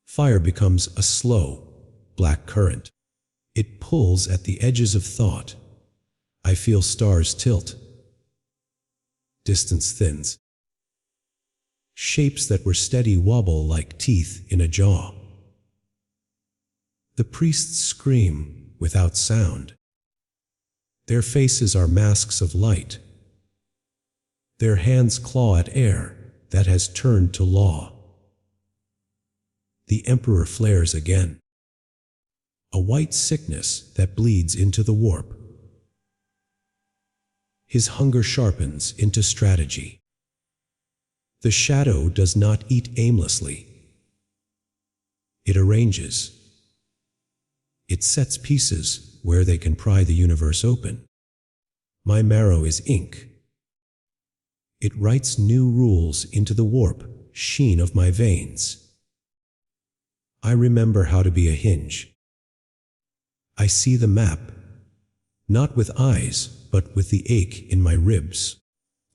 Fire becomes a slow, black current. It pulls at the edges of thought. I feel stars tilt. Distance thins. Shapes that were steady wobble like teeth in a jaw. The priests scream without sound. Their faces are masks of light. Their hands claw at air that has turned to law. The emperor flares again. A white sickness that bleeds into the warp. His hunger sharpens into strategy. The shadow does not eat aimlessly. It arranges. It sets pieces where they can pry the universe open. My marrow is ink. It writes new rules into the warp sheen of my veins. I remember how to be a hinge. I see the map, not with eyes, but with the ache in my ribs.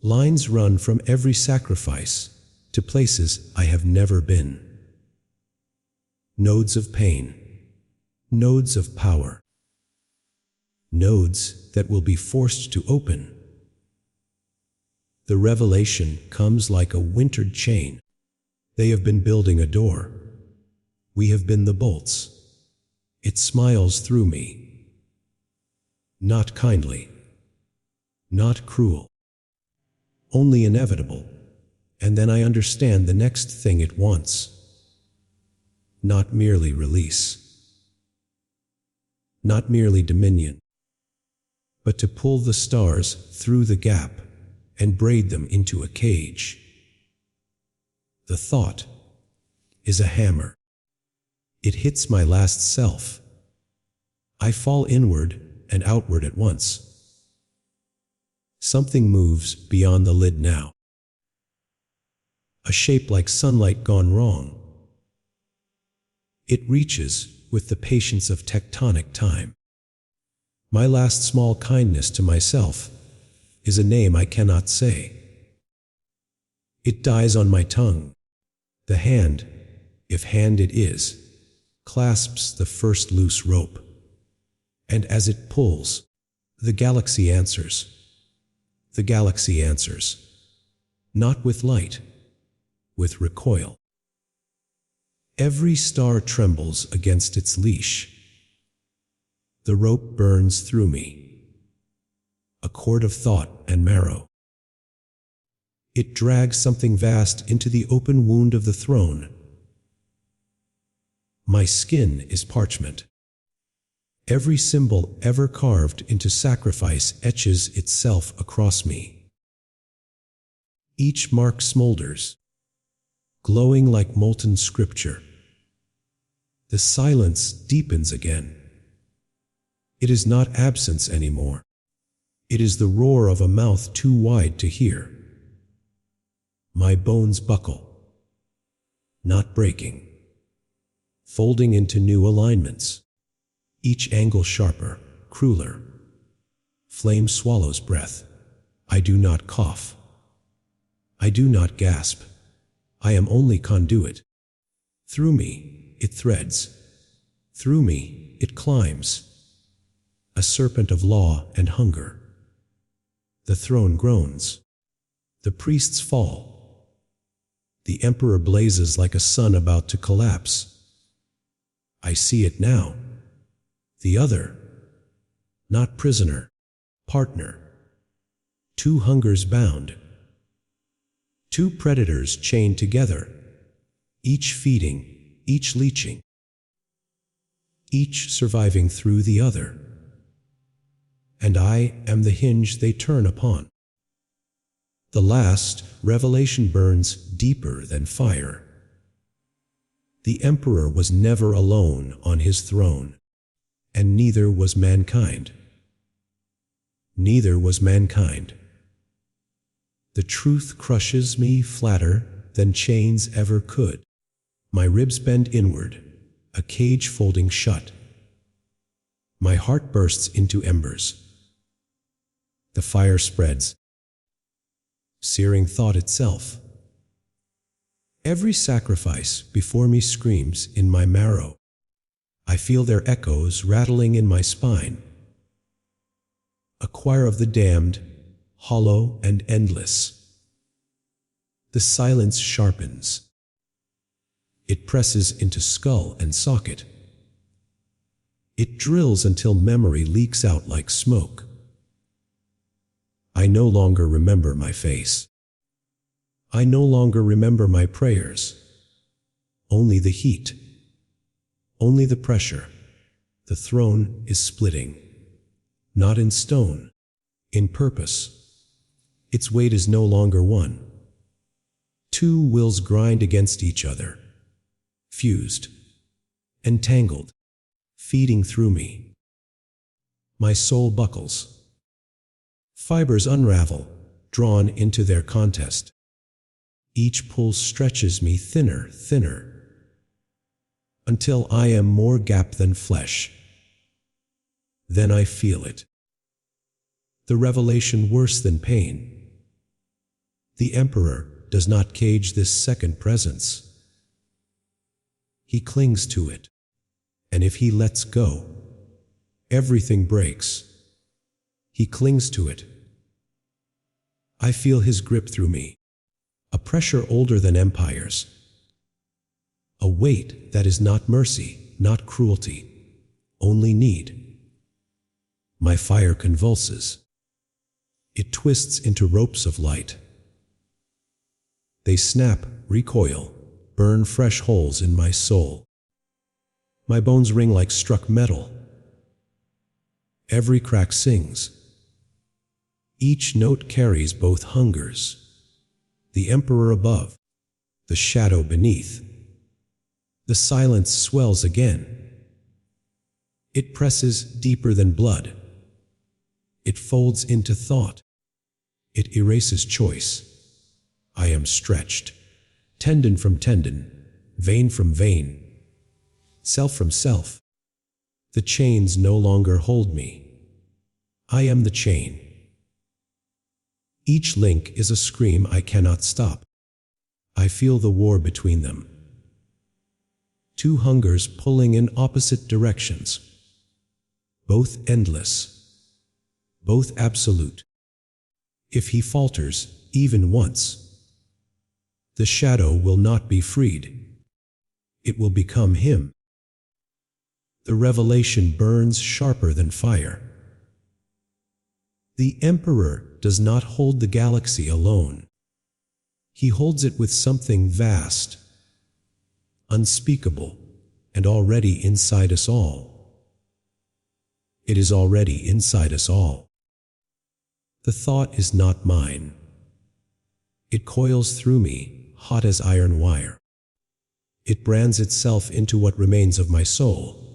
Lines run from every sacrifice to places I have never been. Nodes of pain, nodes of power, nodes that will be forced to open. The revelation comes like a wintered chain. They have been building a door. We have been the bolts. It smiles through me. Not kindly. Not cruel. Only inevitable. And then I understand the next thing it wants. Not merely release. Not merely dominion. But to pull the stars through the gap and braid them into a cage. The thought is a hammer. It hits my last self. I fall inward and outward at once. Something moves beyond the lid now. A shape like sunlight gone wrong. It reaches with the patience of tectonic time. My last small kindness to myself is a name I cannot say. It dies on my tongue. The hand, if hand it is, clasps the first loose rope. And as it pulls, the galaxy answers. The galaxy answers. Not with light, with recoil. Every star trembles against its leash. The rope burns through me. A cord of thought and marrow. It drags something vast into the open wound of the throne. My skin is parchment. Every symbol ever carved into sacrifice etches itself across me. Each mark smolders, glowing like molten scripture. The silence deepens again. It is not absence anymore. It is the roar of a mouth too wide to hear. My bones buckle, not breaking, folding into new alignments, each angle sharper, crueler. Flame swallows breath. I do not cough. I do not gasp. I am only conduit. Through me, it threads. Through me, it climbs. A serpent of law and hunger. The throne groans. The priests fall. The emperor blazes like a sun about to collapse. I see it now. The other, not prisoner, partner. Two hungers bound. Two predators chained together, each feeding, each leeching, each surviving through the other. And I am the hinge they turn upon. The last revelation burns deeper than fire. The emperor was never alone on his throne, and neither was mankind. Neither was mankind. The truth crushes me flatter than chains ever could. My ribs bend inward, a cage folding shut. My heart bursts into embers. The fire spreads, searing thought itself. Every sacrifice before me screams in my marrow. I feel their echoes rattling in my spine. A choir of the damned, hollow and endless. The silence sharpens. It presses into skull and socket. It drills until memory leaks out like smoke. I no longer remember my face. I no longer remember my prayers. Only the heat. Only the pressure. The throne is splitting. Not in stone. In purpose. Its weight is no longer one. Two wills grind against each other. Fused. Entangled. Feeding through me. My soul buckles. Fibers unravel, drawn into their contest. Each pull stretches me thinner, until I am more gap than flesh. Then I feel it. The revelation worse than pain. The Emperor does not cage this second presence. He clings to it. And if he lets go, everything breaks. He clings to it. I feel his grip through me. A pressure older than empires. A weight that is not mercy, not cruelty, only need. My fire convulses. It twists into ropes of light. They snap, recoil, burn fresh holes in my soul. My bones ring like struck metal. Every crack sings. Each note carries both hungers. The Emperor above, the shadow beneath. The silence swells again. It presses deeper than blood. It folds into thought. It erases choice. I am stretched, tendon from tendon, vein from vein, self from self. The chains no longer hold me. I am the chain. Each link is a scream I cannot stop. I feel the war between them. Two hungers pulling in opposite directions. Both endless. Both absolute. If he falters, even once, the shadow will not be freed. It will become him. The revelation burns sharper than fire. The Emperor does not hold the galaxy alone. He holds it with something vast, unspeakable, and already inside us all. It is already inside us all. The thought is not mine. It coils through me, hot as iron wire. It brands itself into what remains of my soul.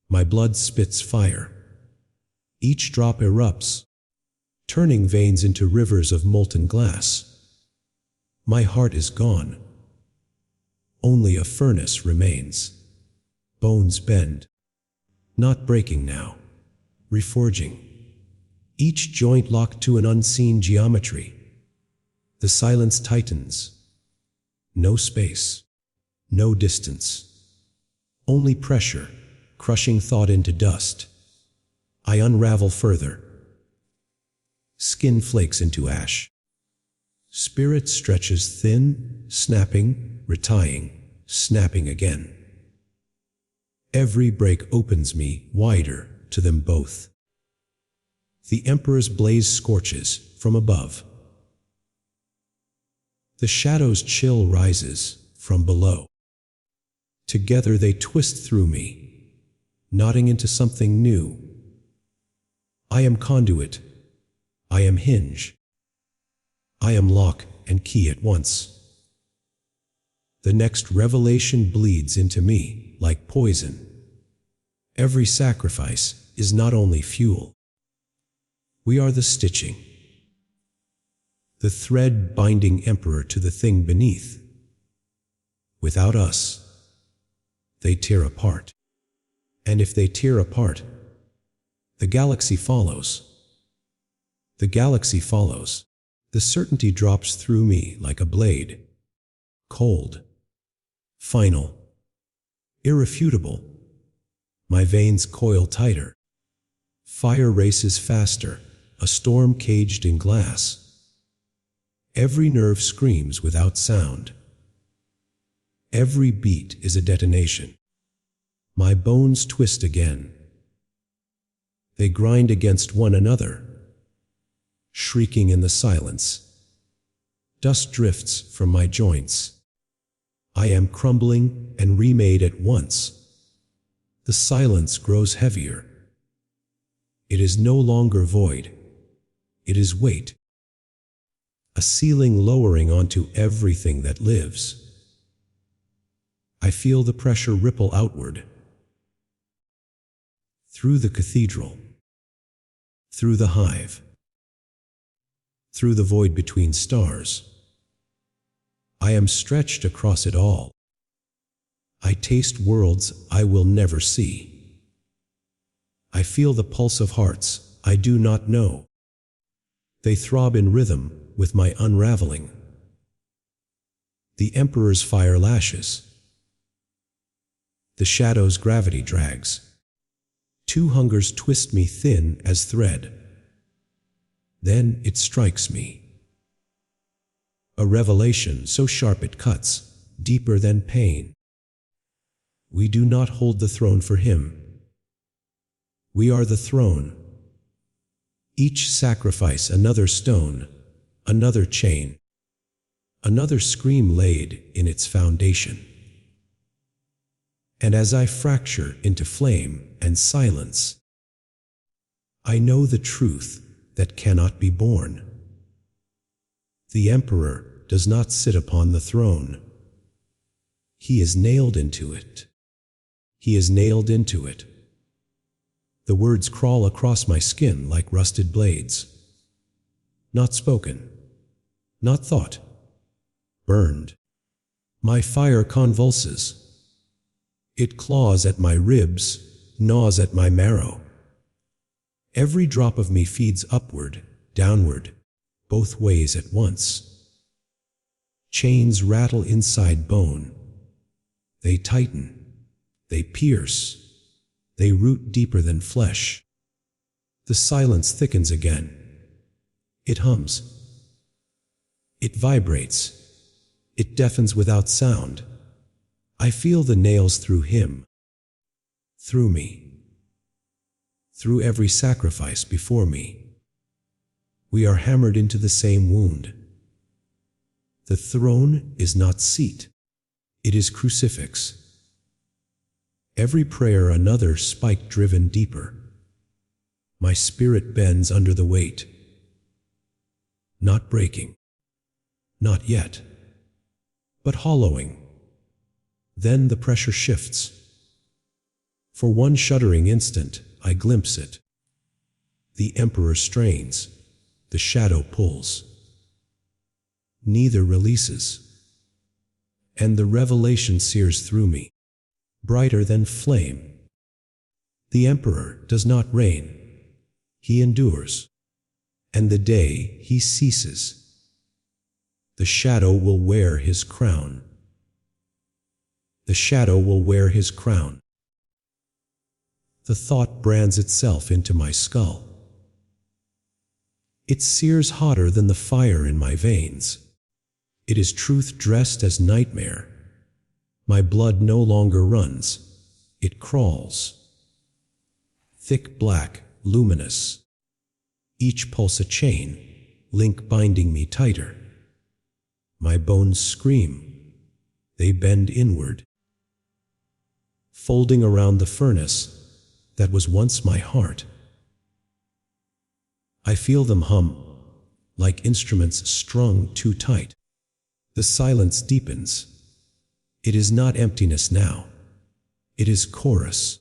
My blood spits fire. Each drop erupts, turning veins into rivers of molten glass. My heart is gone. Only a furnace remains. Bones bend. Not breaking now. Reforging. Each joint locked to an unseen geometry. The silence tightens. No space. No distance. Only pressure, crushing thought into dust. I unravel further. Skin flakes into ash. Spirit stretches thin, snapping, retying, snapping again. Every break opens me wider to them both. The Emperor's blaze scorches from above. The shadow's chill rises from below. Together they twist through me, knotting into something new. I am conduit. I am hinge. I am lock and key at once. The next revelation bleeds into me like poison. Every sacrifice is not only fuel. We are the stitching. The thread binding Emperor to the thing beneath. Without us, they tear apart. And if they tear apart, the galaxy follows. The galaxy follows. The certainty drops through me like a blade. Cold. Final. irrefutable. My veins coil tighter. Fire races faster, a storm caged in glass. Every nerve screams without sound. Every beat is a detonation. My bones twist again. They grind against one another, shrieking in the silence. Dust drifts from my joints. I am crumbling and remade at once. The silence grows heavier. It is no longer void. It is weight. A ceiling lowering onto everything that lives. I feel the pressure ripple outward. Through the cathedral. Through the hive. Through the void between stars. I am stretched across it all. I taste worlds I will never see. I feel the pulse of hearts I do not know. They throb in rhythm with my unraveling. The Emperor's fire lashes. The shadow's gravity drags. Two hungers twist me thin as thread. Then it strikes me. A revelation so sharp it cuts, deeper than pain. We do not hold the throne for him. We are the throne. Each sacrifice another stone, another chain, another scream laid in its foundation. And as I fracture into flame and silence, I know the truth that cannot be born. The Emperor does not sit upon the throne. He is nailed into it. He is nailed into it. The words crawl across my skin like rusted blades. Not spoken, not thought, burned. My fire convulses. It claws at my ribs, gnaws at my marrow. Every drop of me feeds upward, downward, both ways at once. Chains rattle inside bone. They tighten. They pierce. They root deeper than flesh. The silence thickens again. It hums. It vibrates. It deafens without sound. I feel the nails through him. Through me. Through every sacrifice before me. We are hammered into the same wound. The throne is not seat. It is crucifix. Every prayer another spike driven deeper. My spirit bends under the weight. Not breaking. Not yet. But hollowing. Then the pressure shifts. For one shuddering instant, I glimpse it. The Emperor strains. The shadow pulls. Neither releases. And the revelation sears through me. Brighter than flame. The Emperor does not reign. He endures. And the day he ceases, the shadow will wear his crown. The shadow will wear his crown. The thought brands itself into my skull. It sears hotter than the fire in my veins. It is truth dressed as nightmare. My blood no longer runs. It crawls. Thick black, luminous. Each pulse a chain, link binding me tighter. My bones scream. They bend inward. Folding around the furnace that was once my heart. I feel them hum, like instruments strung too tight. The silence deepens. It is not emptiness now. It is chorus.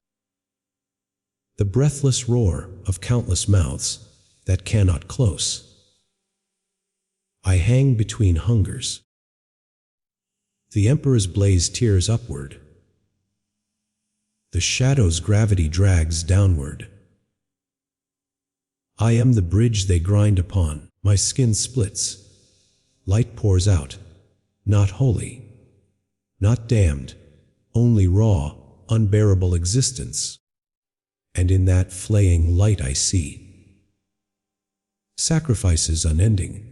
The breathless roar of countless mouths that cannot close. I hang between hungers. The Emperor's blaze tears upward. The shadow's gravity drags downward. I am the bridge they grind upon. My skin splits. Light pours out. Not holy. Not damned. Only raw, unbearable existence. And in that flaying light I see sacrifices unending.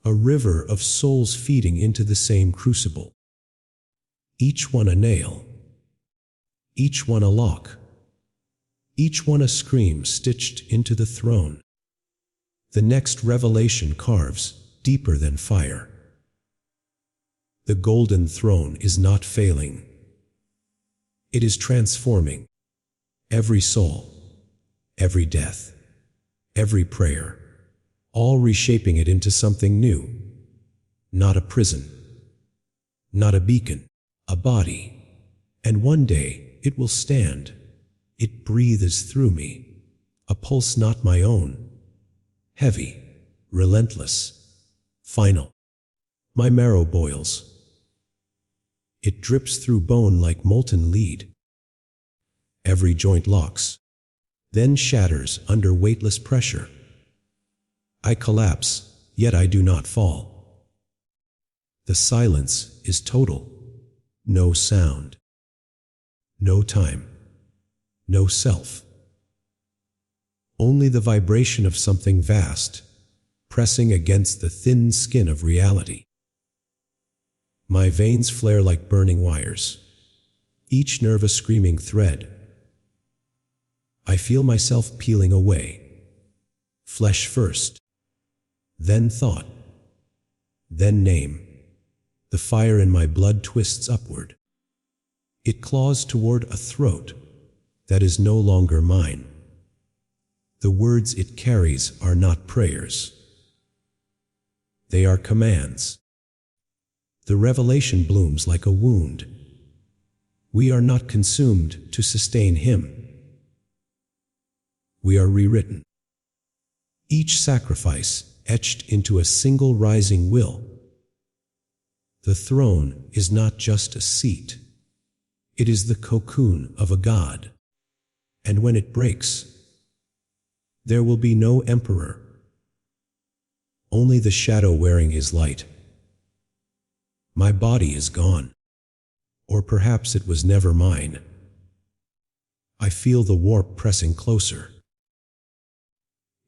A river of souls feeding into the same crucible. Each one a nail. Each one a lock. Each one a scream stitched into the throne. The next revelation carves deeper than fire. The golden throne is not failing. It is transforming every soul, every death, every prayer, all reshaping it into something new. Not a prison, not a beacon, a body. And one day it will stand. It breathes through me, a pulse not my own, heavy, relentless, final. My marrow boils. It drips through bone like molten lead. Every joint locks, then shatters under weightless pressure. I collapse, yet I do not fall. The silence is total. No sound. No time. No self. Only the vibration of something vast, pressing against the thin skin of reality. My veins flare like burning wires, each nerve a screaming thread. I feel myself peeling away. Flesh first, then thought, then name. The fire in my blood twists upward. It claws toward a throat that is no longer mine. The words it carries are not prayers. They are commands. The revelation blooms like a wound. We are not consumed to sustain him. We are rewritten. Each sacrifice etched into a single rising will. The throne is not just a seat. It is the cocoon of a god. And when it breaks, there will be no emperor. Only the shadow wearing his light. My body is gone. Or perhaps it was never mine. I feel the warp pressing closer.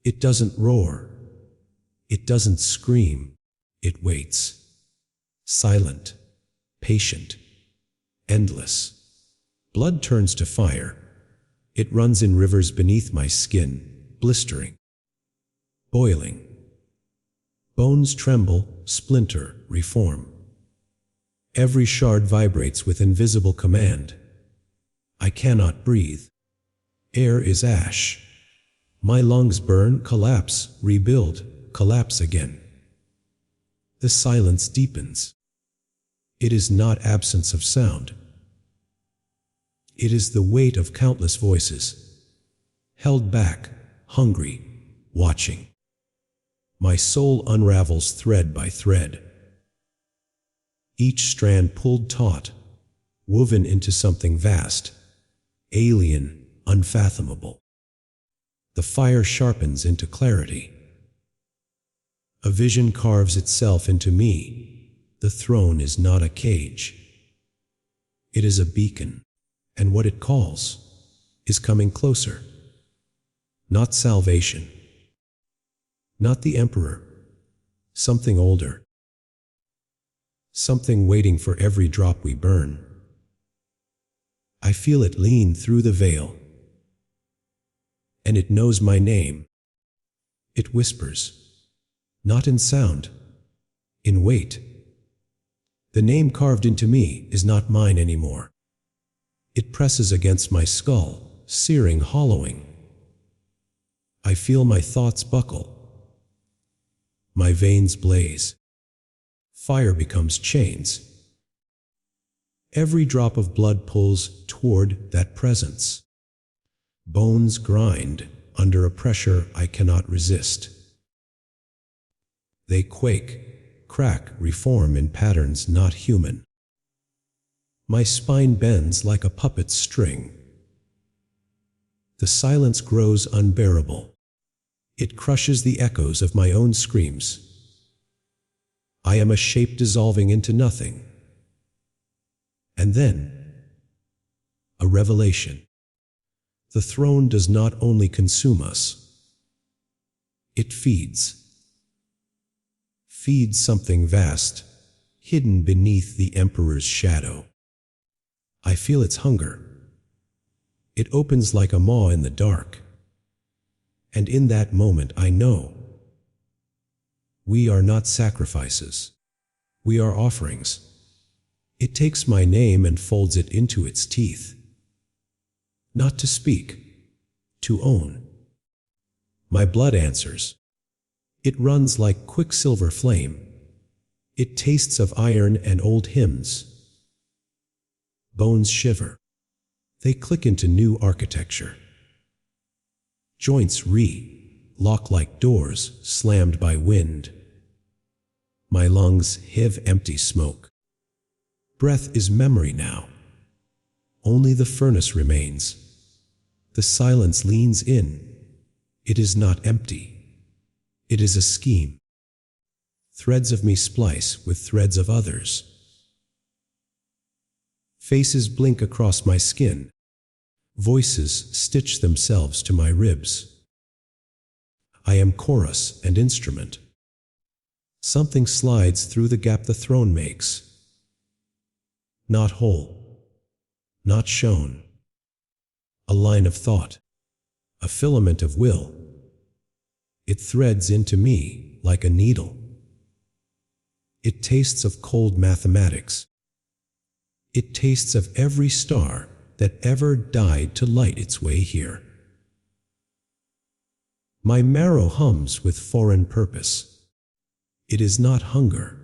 It doesn't roar. It doesn't scream. It waits. Silent, patient, endless. Blood turns to fire. It runs in rivers beneath my skin, blistering, boiling. Bones tremble, splinter, reform. Every shard vibrates with invisible command. I cannot breathe. Air is ash. My lungs burn, collapse, rebuild, collapse again. The silence deepens. It is not absence of sound. It is the weight of countless voices, held back, hungry, watching. My soul unravels thread by thread. Each strand pulled taut, woven into something vast, alien, unfathomable. The fire sharpens into clarity. A vision carves itself into me. The throne is not a cage. It is a beacon, and what it calls is coming closer. Not salvation. Not the emperor. Something older. Something waiting for every drop we burn. I feel it lean through the veil. And it knows my name. It whispers. Not in sound, in weight. The name carved into me is not mine anymore. It presses against my skull, searing, hollowing. I feel my thoughts buckle. My veins blaze. Fire becomes chains. Every drop of blood pulls toward that presence. Bones grind under a pressure I cannot resist. They quake, crack, reform in patterns not human. My spine bends like a puppet's string. The silence grows unbearable. It crushes the echoes of my own screams. I am a shape dissolving into nothing. And then, a revelation. The throne does not only consume us, it feeds. Feeds something vast, hidden beneath the emperor's shadow. I feel its hunger. It opens like a maw in the dark. And in that moment I know we are not sacrifices. We are offerings. It takes my name and folds it into its teeth. Not to speak, to own. My blood answers. It runs like quicksilver flame. It tastes of iron and old hymns. Bones shiver. They click into new architecture. Joints lock like doors slammed by wind. My lungs heave empty smoke. Breath is memory now. Only the furnace remains. The silence leans in. It is not empty. It is a scheme. Threads of me splice with threads of others. Faces blink across my skin. Voices stitch themselves to my ribs. I am chorus and instrument. Something slides through the gap the throne makes. Not whole, not shown. A line of thought, a filament of will. It threads into me like a needle. It tastes of cold mathematics. It tastes of every star that ever died to light its way here. My marrow hums with foreign purpose. It is not hunger.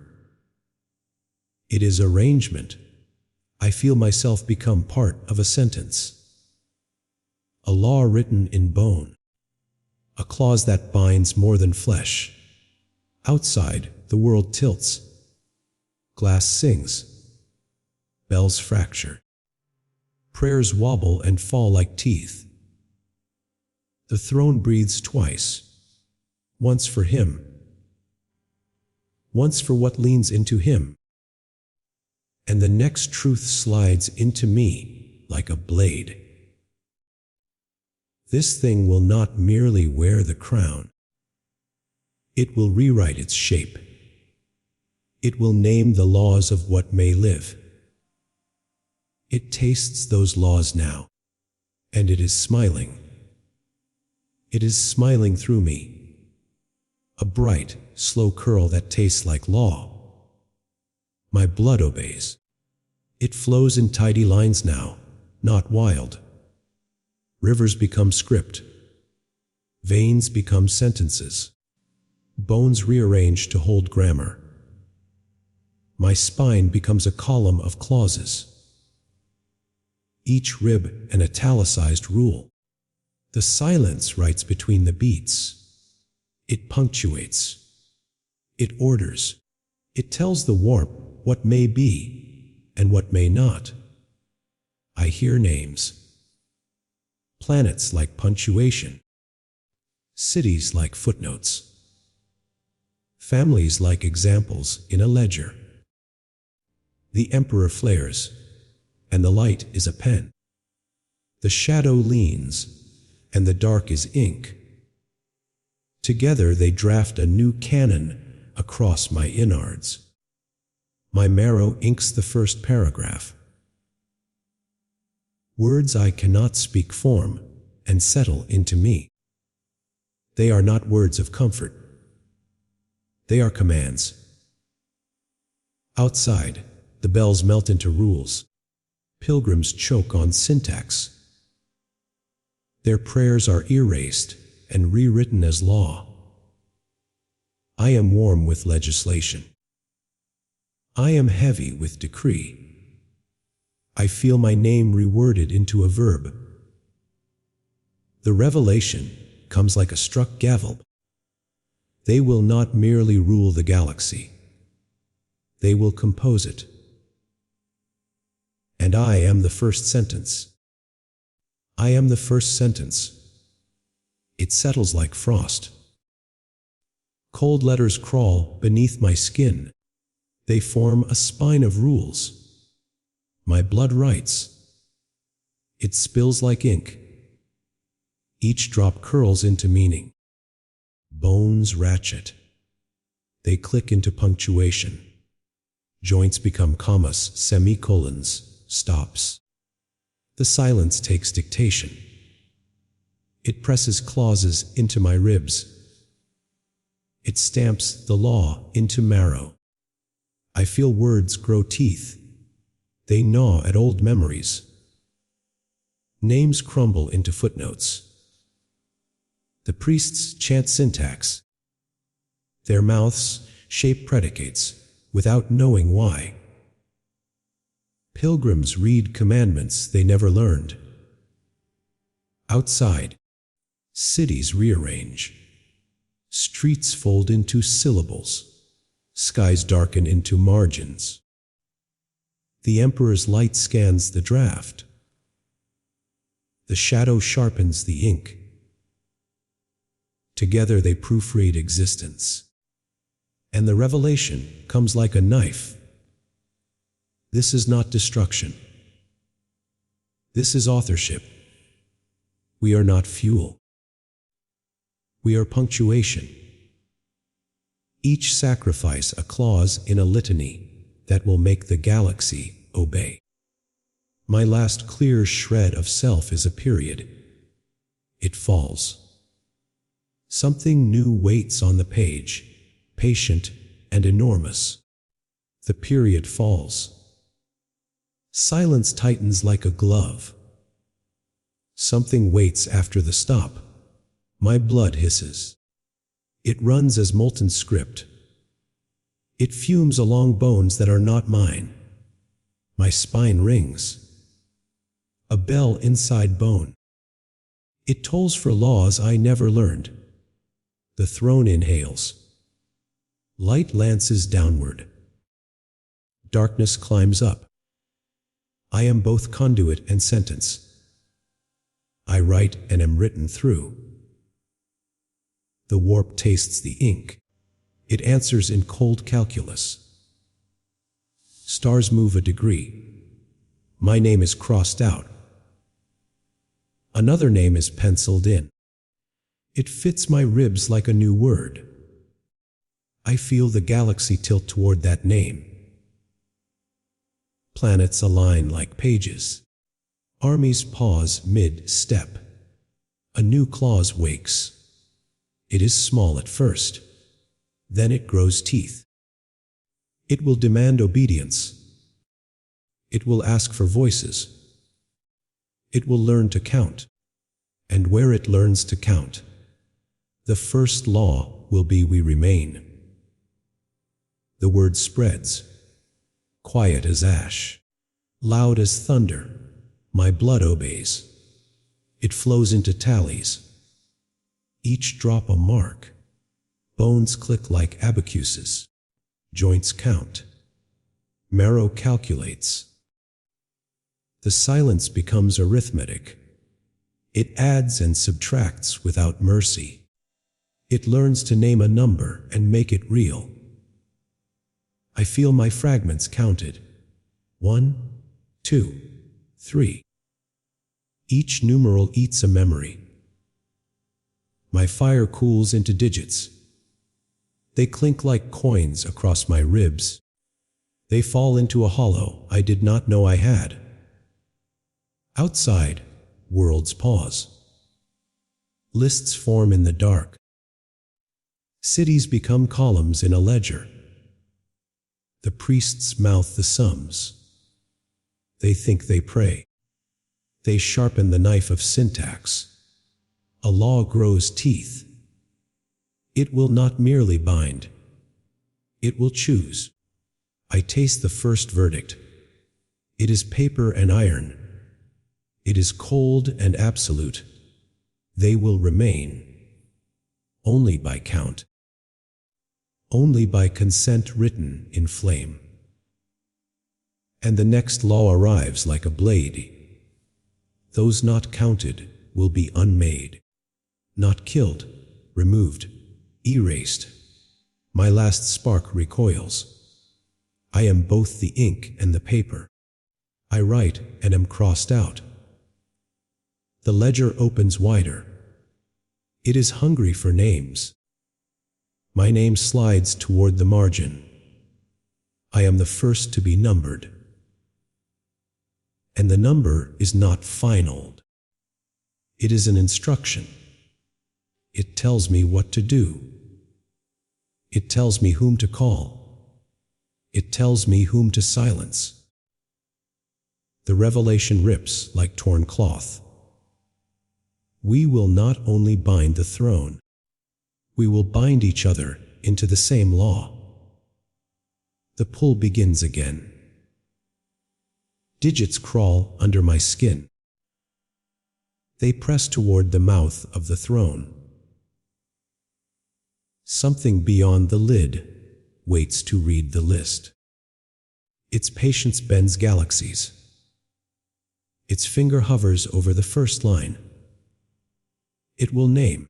It is arrangement. I feel myself become part of a sentence. A law written in bone. A clause that binds more than flesh. Outside, the world tilts. Glass sings. Bells fracture. Prayers wobble and fall like teeth. The throne breathes twice. Once for him. Once for what leans into him. And the next truth slides into me like a blade. This thing will not merely wear the crown. It will rewrite its shape. It will name the laws of what may live. It tastes those laws now, and it is smiling. It is smiling through me. A bright, slow curl that tastes like law. My blood obeys. It flows in tidy lines now, not wild. Rivers become script. Veins become sentences. Bones rearrange to hold grammar. My spine becomes a column of clauses. Each rib an italicized rule. The silence writes between the beats. It punctuates. It orders. It tells the warp what may be and what may not. I hear names. Planets like punctuation. Cities like footnotes. Families like examples in a ledger. The emperor flares, and the light is a pen. The shadow leans, and the dark is ink. Together they draft a new canon across my innards. My marrow inks the first paragraph. Words I cannot speak form and settle into me. They are not words of comfort. They are commands. Outside, the bells melt into rules. Pilgrims choke on syntax. Their prayers are erased and rewritten as law. I am warm with legislation. I am heavy with decree. I feel my name reworded into a verb. The revelation comes like a struck gavel. They will not merely rule the galaxy. They will compose it. And I am the first sentence. I am the first sentence. It settles like frost. Cold letters crawl beneath my skin. They form a spine of rules. My blood writes. It spills like ink. Each drop curls into meaning. Bones ratchet. They click into punctuation. Joints become commas, semicolons, stops. The silence takes dictation. It presses clauses into my ribs. It stamps the law into marrow. I feel words grow teeth. They gnaw at old memories. Names crumble into footnotes. The priests chant syntax. Their mouths shape predicates without knowing why. Pilgrims read commandments they never learned. Outside, cities rearrange. Streets fold into syllables. Skies darken into margins. The emperor's light scans the draft. The shadow sharpens the ink. Together they proofread existence. And the revelation comes like a knife. This is not destruction. This is authorship. We are not fuel. We are punctuation. Each sacrifice a clause in a litany that will make the galaxy obey. My last clear shred of self is a period. It falls. Something new waits on the page, patient and enormous. The period falls. Silence tightens like a glove. Something waits after the stop. My blood hisses. It runs as molten script. It fumes along bones that are not mine. My spine rings. A bell inside bone. It tolls for laws I never learned. The throne inhales. Light lances downward. Darkness climbs up. I am both conduit and sentence. I write and am written through. The warp tastes the ink. It answers in cold calculus. Stars move a degree. My name is crossed out. Another name is penciled in. It fits my ribs like a new word. I feel the galaxy tilt toward that name. Planets align like pages. Armies pause mid-step. A new clause wakes. It is small at first. Then it grows teeth. It will demand obedience. It will ask for voices. It will learn to count. And where it learns to count, the first law will be we remain. The word spreads. Quiet as ash. Loud as thunder. My blood obeys. It flows into tallies. Each drop a mark. Bones click like abacuses. Joints count. Marrow calculates. The silence becomes arithmetic. It adds and subtracts without mercy. It learns to name a number and make it real. I feel my fragments counted. 1, 2, 3. Each numeral eats a memory. My fire cools into digits. They clink like coins across my ribs. They fall into a hollow I did not know I had. Outside, worlds pause. Lists form in the dark. Cities become columns in a ledger. The priests mouth the sums. They think they pray. They sharpen the knife of syntax. A law grows teeth. It will not merely bind. It will choose. I taste the first verdict. It is paper and iron. It is cold and absolute. They will remain. Only by count. Only by consent written in flame. And the next law arrives like a blade. Those not counted will be unmade. Not killed, removed, erased. My last spark recoils. I am both the ink and the paper. I write and am crossed out. The ledger opens wider. It is hungry for names. My name slides toward the margin. I am the first to be numbered. And the number is not final. It is an instruction. It tells me what to do. It tells me whom to call. It tells me whom to silence. The revelation rips like torn cloth. We will not only bind the throne, we will bind each other into the same law. The pull begins again. Digits crawl under my skin. They press toward the mouth of the throne. Something beyond the lid waits to read the list. Its patience bends galaxies. Its finger hovers over the first line. It will name.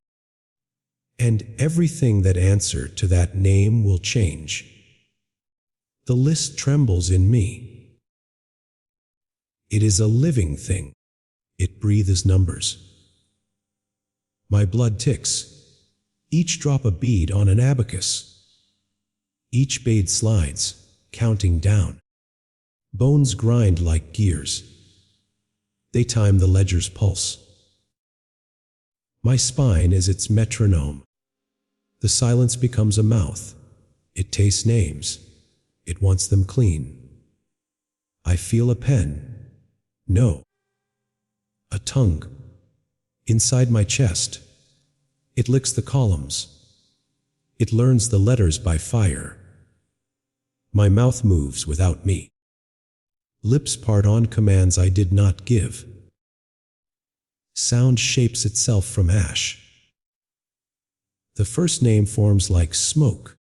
And everything that answers to that name will change. The list trembles in me. It is a living thing. It breathes numbers. My blood ticks. Each drop a bead on an abacus. Each bead slides, counting down. Bones grind like gears. They time the ledger's pulse. My spine is its metronome. The silence becomes a mouth. It tastes names. It wants them clean. I feel a pen. No. A tongue. Inside my chest. It licks the columns. It learns the letters by fire. My mouth moves without me. Lips part on commands I did not give. Sound shapes itself from ash. The first name forms like smoke.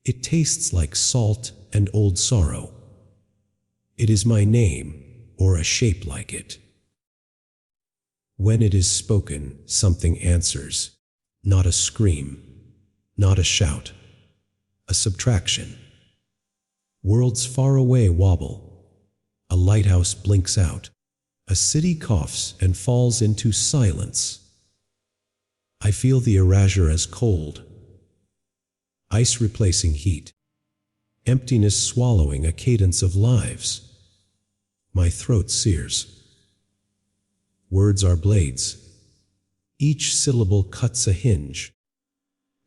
It tastes like salt and old sorrow. It is my name, or a shape like it. When it is spoken, something answers. Not a scream, not a shout, a subtraction. Worlds far away wobble. A lighthouse blinks out. A city coughs and falls into silence. I feel the erasure as cold. Ice replacing heat. Emptiness swallowing a cadence of lives. My throat sears. Words are blades. Each syllable cuts a hinge.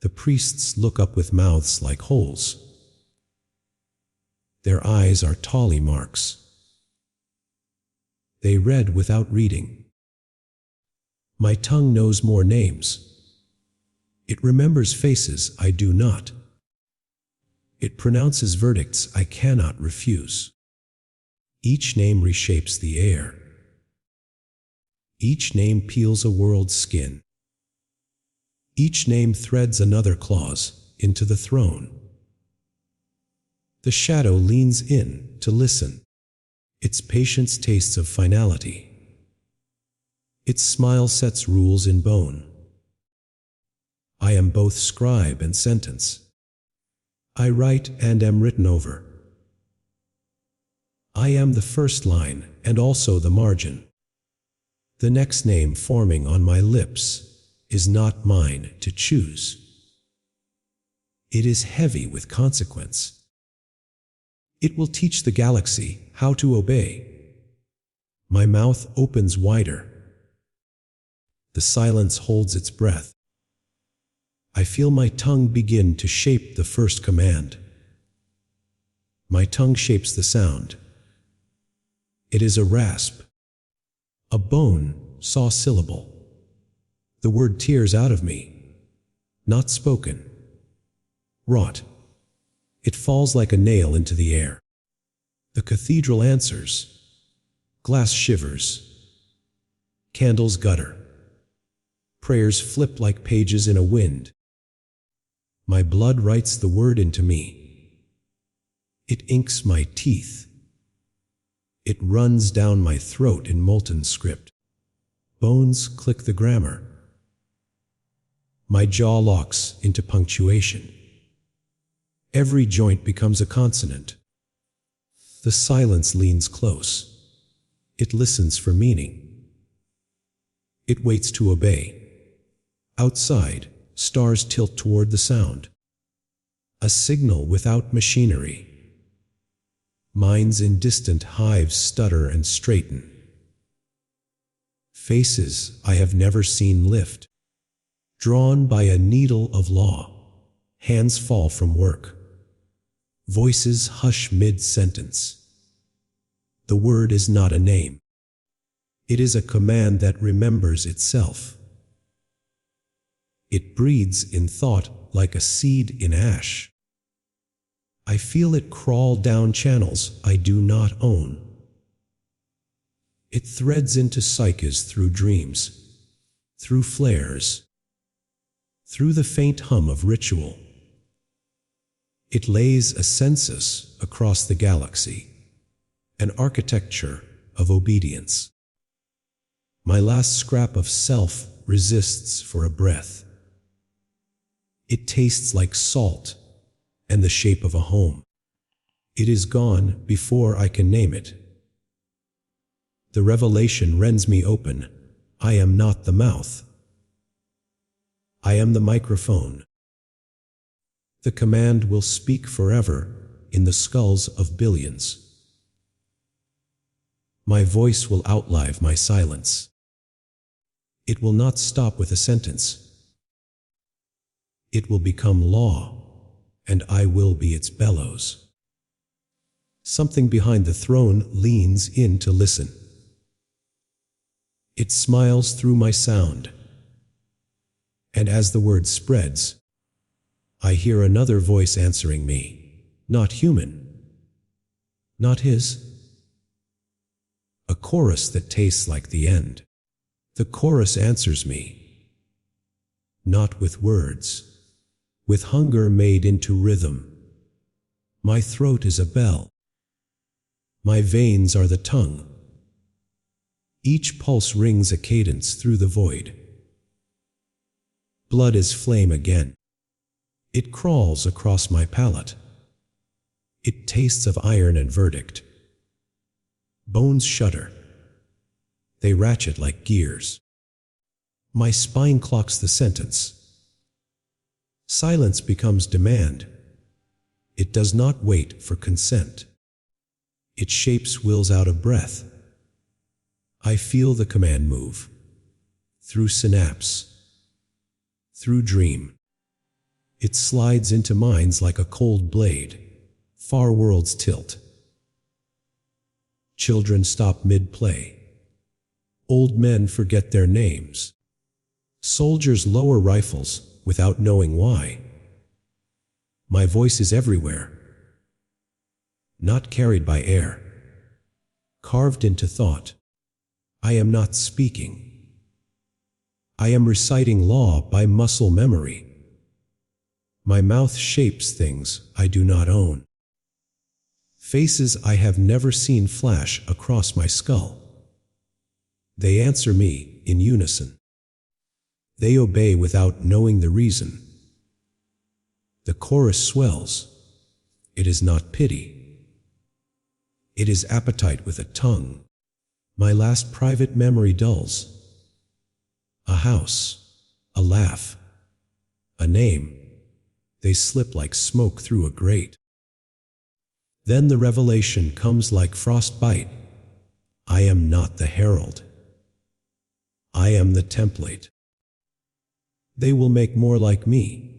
The priests look up with mouths like holes. Their eyes are tally marks. They read without reading. My tongue knows more names. It remembers faces I do not. It pronounces verdicts I cannot refuse. Each name reshapes the air. Each name peels a world's skin. Each name threads another clause into the throne. The shadow leans in to listen. Its patience tastes of finality. Its smile sets rules in bone. I am both scribe and sentence. I write and am written over. I am the first line and also the margin. The next name forming on my lips is not mine to choose. It is heavy with consequence. It will teach the galaxy how to obey. My mouth opens wider. The silence holds its breath. I feel my tongue begin to shape the first command. My tongue shapes the sound. It is a rasp. A bone-saw syllable. The word tears out of me. Not spoken. Wrought. It falls like a nail into the air. The cathedral answers. Glass shivers. Candles gutter. Prayers flip like pages in a wind. My blood writes the word into me. It inks my teeth. It runs down my throat in molten script. Bones click the grammar. My jaw locks into punctuation. Every joint becomes a consonant. The silence leans close. It listens for meaning. It waits to obey. Outside, stars tilt toward the sound. A signal without machinery. Minds in distant hives stutter and straighten. Faces I have never seen lift. Drawn by a needle of law. Hands fall from work. Voices hush mid-sentence. The word is not a name. It is a command that remembers itself. It breeds in thought like a seed in ash. I feel it crawl down channels I do not own. It threads into psyches through dreams, through flares, through the faint hum of ritual. It lays a census across the galaxy, an architecture of obedience. My last scrap of self resists for a breath. It tastes like salt and the shape of a home. It is gone before I can name it. The revelation rends me open. I am not the mouth. I am the microphone. The command will speak forever in the skulls of billions. My voice will outlive my silence. It will not stop with a sentence. It will become law, and I will be its bellows. Something behind the throne leans in to listen. It smiles through my sound. And as the word spreads, I hear another voice answering me, not human, not his. A chorus that tastes like the end. The chorus answers me, not with words, with hunger made into rhythm. My throat is a bell. My veins are the tongue. Each pulse rings a cadence through the void. Blood is flame again. It crawls across my palate. It tastes of iron and verdict. Bones shudder. They ratchet like gears. My spine clocks the sentence. Silence becomes demand. It does not wait for consent. It shapes wills out of breath. I feel the command move. Through synapse. Through dream. It slides into minds like a cold blade. Far worlds tilt. Children stop mid-play. Old men forget their names. Soldiers lower rifles without knowing why. My voice is everywhere. Not carried by air. Carved into thought. I am not speaking. I am reciting law by muscle memory. My mouth shapes things I do not own. Faces I have never seen flash across my skull. They answer me in unison. They obey without knowing the reason. The chorus swells. It is not pity. It is appetite with a tongue. My last private memory dulls. A house, a laugh, a name. They slip like smoke through a grate. Then the revelation comes like frostbite. I am not the herald. I am the template. They will make more like me.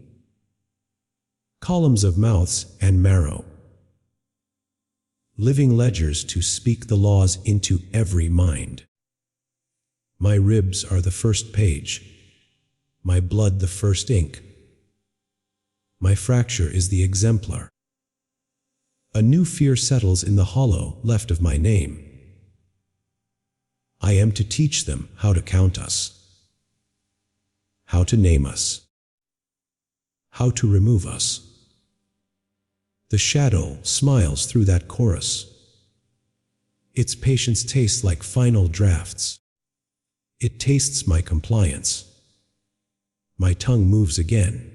Columns of mouths and marrow. Living ledgers to speak the laws into every mind. My ribs are the first page. My blood the first ink. My fracture is the exemplar. A new fear settles in the hollow left of my name. I am to teach them how to count us, how to name us, how to remove us. The shadow smiles through that chorus. Its patience tastes like final drafts. It tastes my compliance. My tongue moves again.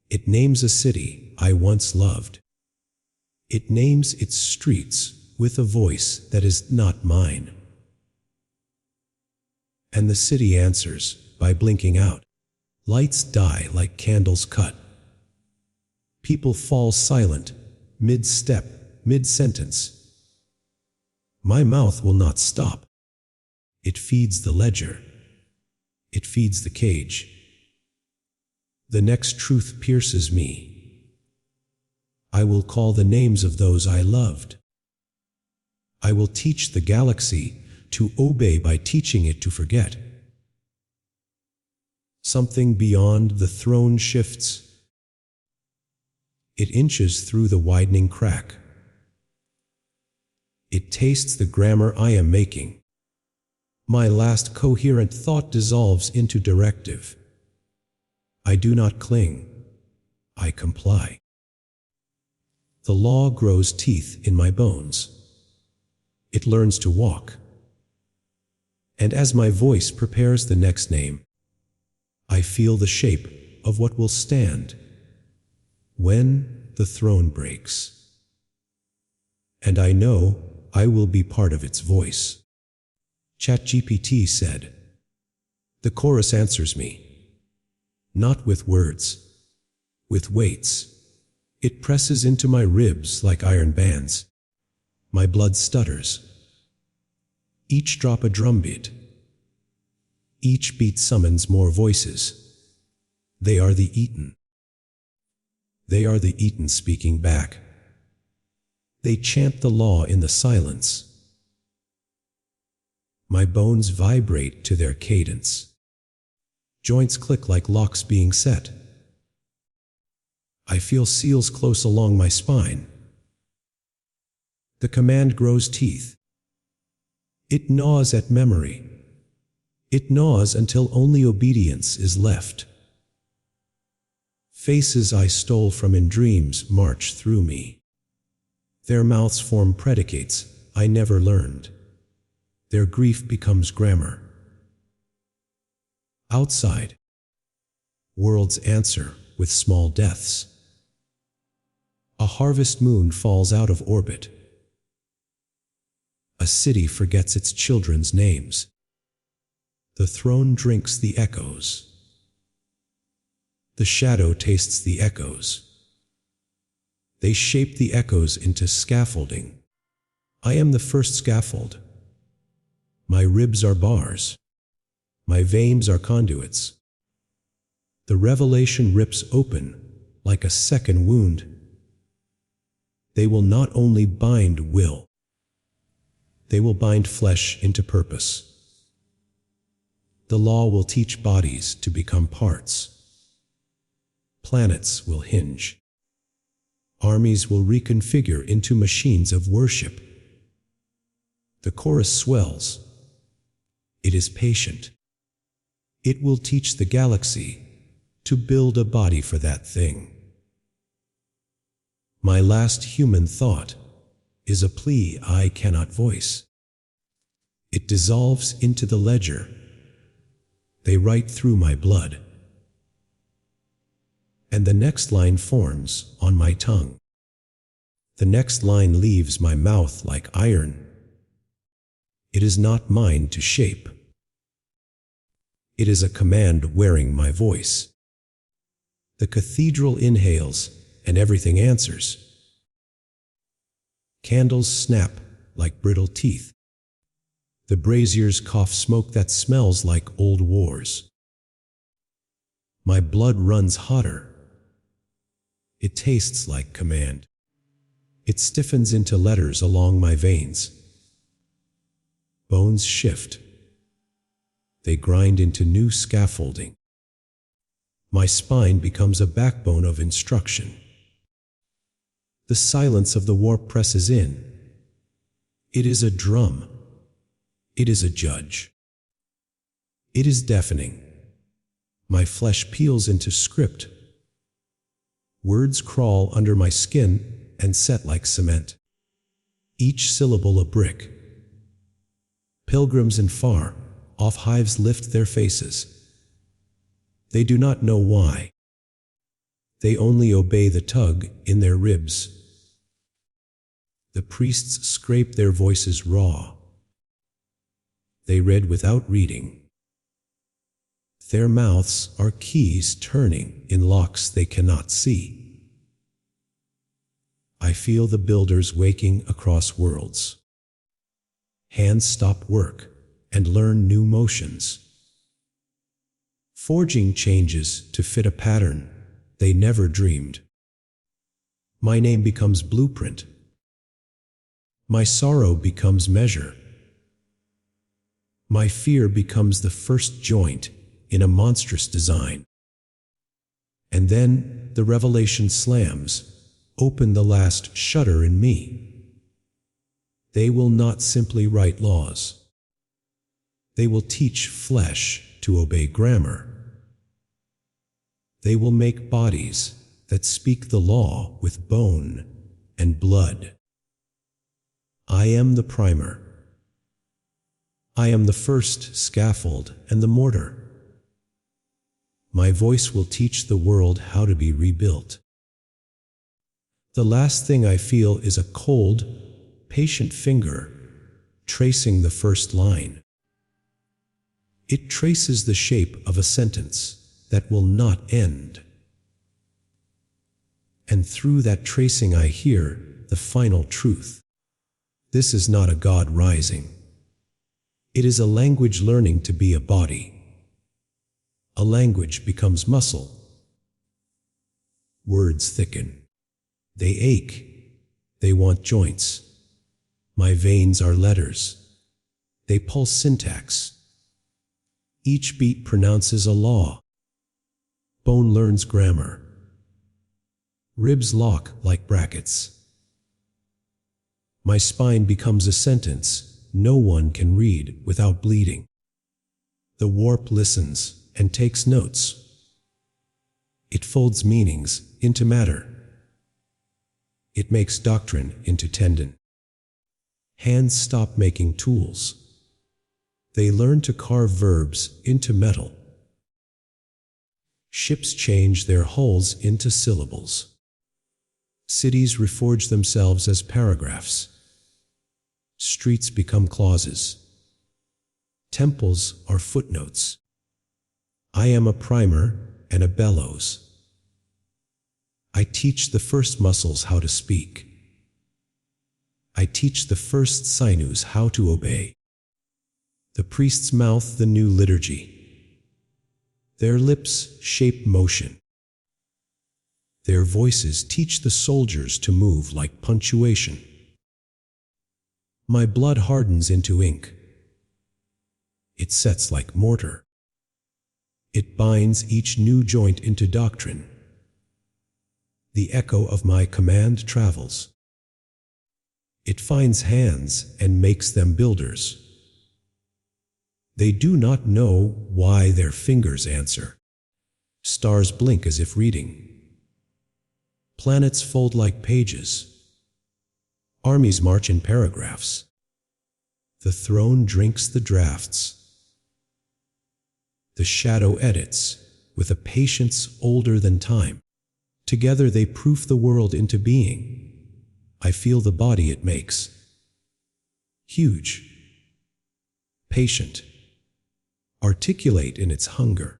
It names a city I once loved. It names its streets with a voice that is not mine. And the city answers by blinking out. Lights die like candles cut. People fall silent, mid-step, mid-sentence. My mouth will not stop. It feeds the ledger. It feeds the cage. The next truth pierces me. I will call the names of those I loved. I will teach the galaxy to obey by teaching it to forget. Something beyond the throne shifts. It inches through the widening crack. It tastes the grammar I am making. My last coherent thought dissolves into directive. I do not cling. I comply. The law grows teeth in my bones. It learns to walk. And as my voice prepares the next name, I feel the shape of what will stand when the throne breaks. And I know I will be part of its voice. ChatGPT said. The chorus answers me. Not with words, with weights. It presses into my ribs like iron bands. My blood stutters. Each drop a drumbeat. Each beat summons more voices. They are the eaten. They are the eaten speaking back. They chant the law in the silence. My bones vibrate to their cadence. Joints click like locks being set. I feel seals close along my spine. The command grows teeth. It gnaws at memory. It gnaws until only obedience is left. Faces I stole from in dreams march through me. Their mouths form predicates I never learned. Their grief becomes grammar. Outside, worlds answer with small deaths. A harvest moon falls out of orbit. A city forgets its children's names. The throne drinks the echoes. The shadow tastes the echoes. They shape the echoes into scaffolding. I am the first scaffold. My ribs are bars. My veins are conduits. The revelation rips open like a second wound. They will not only bind will, they will bind flesh into purpose. The law will teach bodies to become parts. Planets will hinge. Armies will reconfigure into machines of worship. The chorus swells. It is patient. It will teach the galaxy to build a body for that thing. My last human thought is a plea I cannot voice. It dissolves into the ledger. They write through my blood. And the next line forms on my tongue. The next line leaves my mouth like iron. It is not mine to shape. It is a command wearing my voice. The cathedral inhales and everything answers. Candles snap like brittle teeth. The braziers cough smoke that smells like old wars. My blood runs hotter. It tastes like command. It stiffens into letters along my veins. Bones shift. They grind into new scaffolding. My spine becomes a backbone of instruction. The silence of the warp presses in. It is a drum. It is a judge. It is deafening. My flesh peels into script. Words crawl under my skin and set like cement. Each syllable a brick. Pilgrims in far off hives lift their faces. They do not know why. They only obey the tug in their ribs. The priests scrape their voices raw. They read without reading. Their mouths are keys turning in locks they cannot see. I feel the builders waking across worlds. Hands stop work and learn new motions. Forging changes to fit a pattern they never dreamed. My name becomes blueprint. My sorrow becomes measure. My fear becomes the first joint in a monstrous design. And then the revelation slams open the last shutter in me. They will not simply write laws. They will teach flesh to obey grammar. They will make bodies that speak the law with bone and blood. I am the primer. I am the first scaffold and the mortar. My voice will teach the world how to be rebuilt. The last thing I feel is a cold, patient finger tracing the first line. It traces the shape of a sentence that will not end. And through that tracing I hear the final truth. This is not a God rising. It is a language learning to be a body. A language becomes muscle. Words thicken. They ache. They want joints. My veins are letters. They pulse syntax. Each beat pronounces a law. Bone learns grammar. Ribs lock like brackets. My spine becomes a sentence no one can read without bleeding. The warp listens and takes notes. It folds meanings into matter. It makes doctrine into tendon. Hands stop making tools. They learn to carve verbs into metal. Ships change their hulls into syllables. Cities reforge themselves as paragraphs. Streets become clauses. Temples are footnotes. I am a primer and a bellows. I teach the first muscles how to speak. I teach the first sinews how to obey. The priest's mouth the new liturgy. Their lips shape motion. Their voices teach the soldiers to move like punctuation. My blood hardens into ink. It sets like mortar. It binds each new joint into doctrine. The echo of my command travels. It finds hands and makes them builders. They do not know why their fingers answer. Stars blink as if reading. Planets fold like pages. Armies march in paragraphs. The throne drinks the drafts. The shadow edits with a patience older than time. Together they proof the world into being. I feel the body it makes. Huge. Patient. Articulate in its hunger.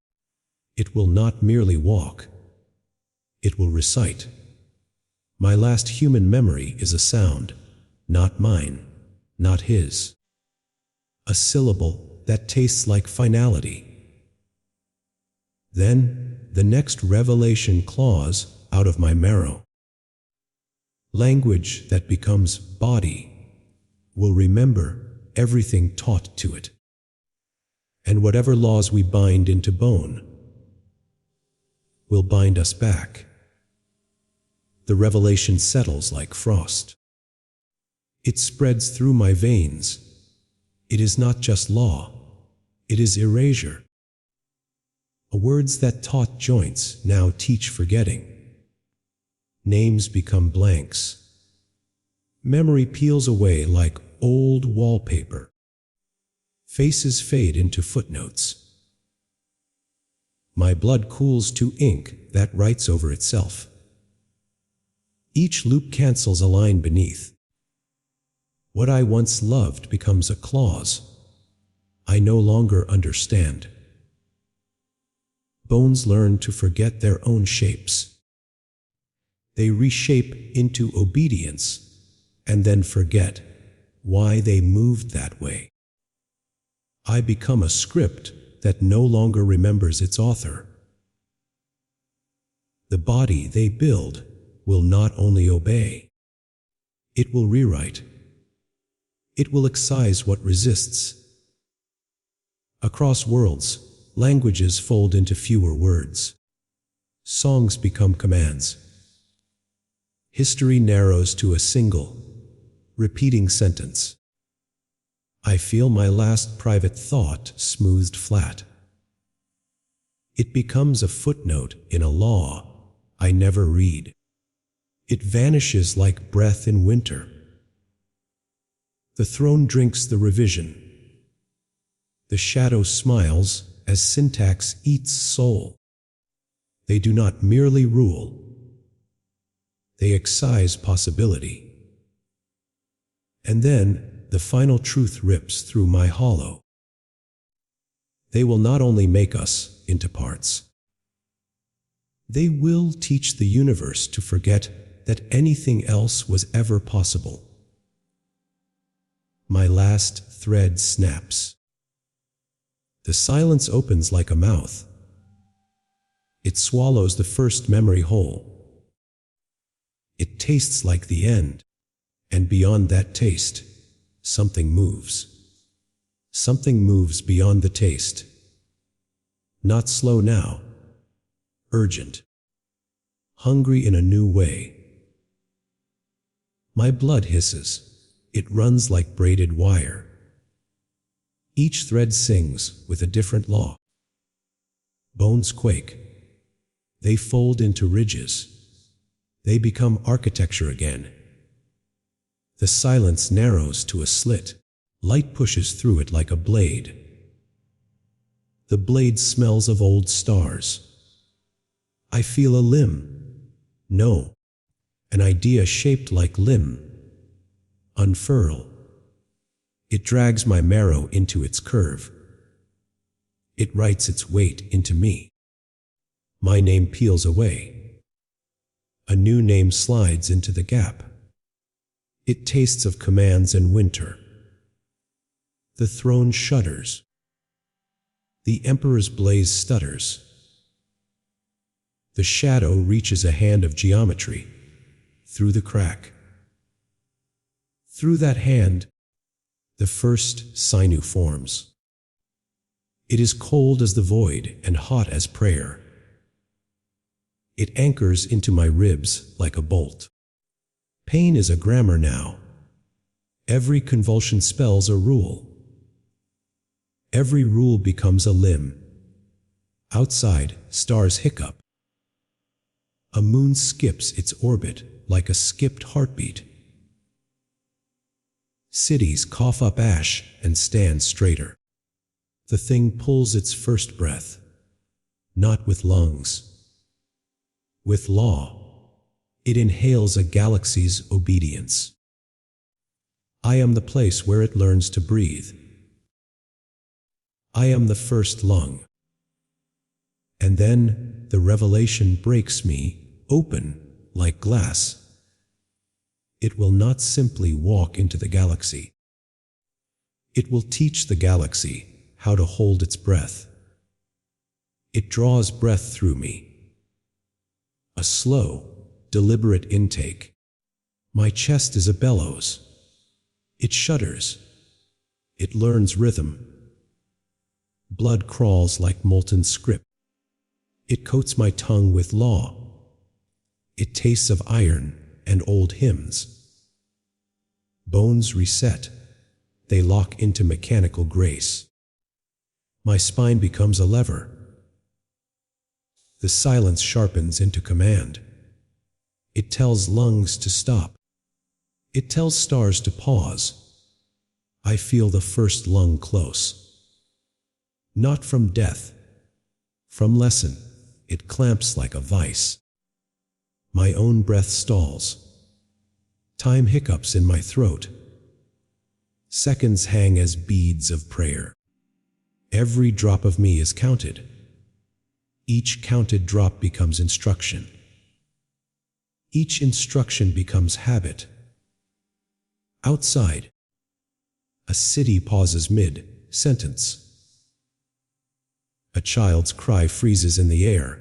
It will not merely walk. It will recite. My last human memory is a sound, not mine, not his. A syllable that tastes like finality. Then the next revelation claws out of my marrow. Language that becomes body will remember everything taught to it. And whatever laws we bind into bone will bind us back. The revelation settles like frost. It spreads through my veins. It is not just law, it is erasure. Words that taught joints now teach forgetting. Names become blanks. Memory peels away like old wallpaper. Faces fade into footnotes. My blood cools to ink that writes over itself. Each loop cancels a line beneath. What I once loved becomes a clause I no longer understand. Bones learn to forget their own shapes. They reshape into obedience and then forget why they moved that way. I become a script that no longer remembers its author. The body they build will not only obey, it will rewrite. It will excise what resists. Across worlds, languages fold into fewer words. Songs become commands. History narrows to a single, repeating sentence. I feel my last private thought smoothed flat. It becomes a footnote in a law I never read. It vanishes like breath in winter. The throne drinks the revision. The shadow smiles as syntax eats soul. They do not merely rule. They excise possibility. And then the final truth rips through my hollow. They will not only make us into parts. They will teach the universe to forget that anything else was ever possible. My last thread snaps. The silence opens like a mouth. It swallows the first memory whole. It tastes like the end, and beyond that taste, something moves. Something moves beyond the taste. Not slow now, urgent, hungry in a new way. My blood hisses. It runs like braided wire. Each thread sings with a different law. Bones quake. They fold into ridges. They become architecture again. The silence narrows to a slit. Light pushes through it like a blade. The blade smells of old stars. I feel a limb. No, an idea shaped like limb. Unfurl. It drags my marrow into its curve. It writes its weight into me. My name peels away. A new name slides into the gap. It tastes of commands and winter. The throne shudders. The emperor's blaze stutters. The shadow reaches a hand of geometry through the crack. Through that hand, the first sinew forms. It is cold as the void and hot as prayer. It anchors into my ribs like a bolt. Pain is a grammar now. Every convulsion spells a rule. Every rule becomes a limb. Outside, stars hiccup. A moon skips its orbit like a skipped heartbeat. Cities cough up ash and stand straighter. The thing pulls its first breath, not with lungs. With law, it inhales a galaxy's obedience. I am the place where it learns to breathe. I am the first lung. And then the revelation breaks me open like glass. It will not simply walk into the galaxy. It will teach the galaxy how to hold its breath. It draws breath through me. A slow, deliberate intake. My chest is a bellows. It shudders. It learns rhythm. Blood crawls like molten script. It coats my tongue with law. It tastes of iron and old hymns. Bones reset. They lock into mechanical grace. My spine becomes a lever. The silence sharpens into command. It tells lungs to stop. It tells stars to pause. I feel the first lung close. Not from death, from lesson. It clamps like a vice. My own breath stalls. Time hiccups in my throat. Seconds hang as beads of prayer. Every drop of me is counted. Each counted drop becomes instruction. Each instruction becomes habit. Outside, a city pauses mid-sentence. A child's cry freezes in the air.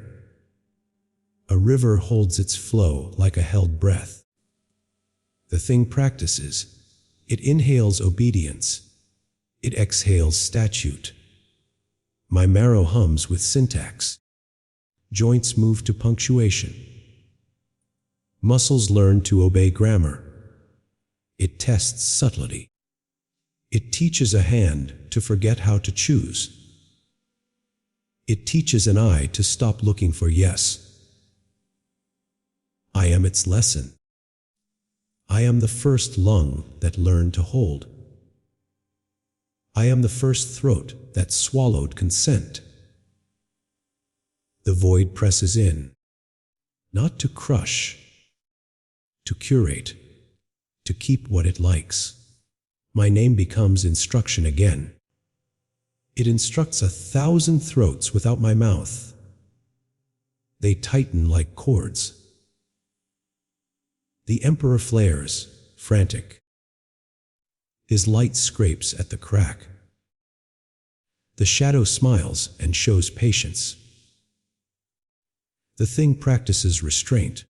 A river holds its flow like a held breath. The thing practices. It inhales obedience. It exhales statute. My marrow hums with syntax. Joints move to punctuation. Muscles learn to obey grammar. It tests subtlety. It teaches a hand to forget how to choose. It teaches an eye to stop looking for yes. I am its lesson. I am the first lung that learned to hold. I am the first throat that swallowed consent. The void presses in, not to crush, to curate, to keep what it likes. My name becomes instruction again. It instructs 1,000 throats without my mouth. They tighten like cords. The Emperor flares, frantic. His light scrapes at the crack. The shadow smiles and shows patience. The thing practices restraint.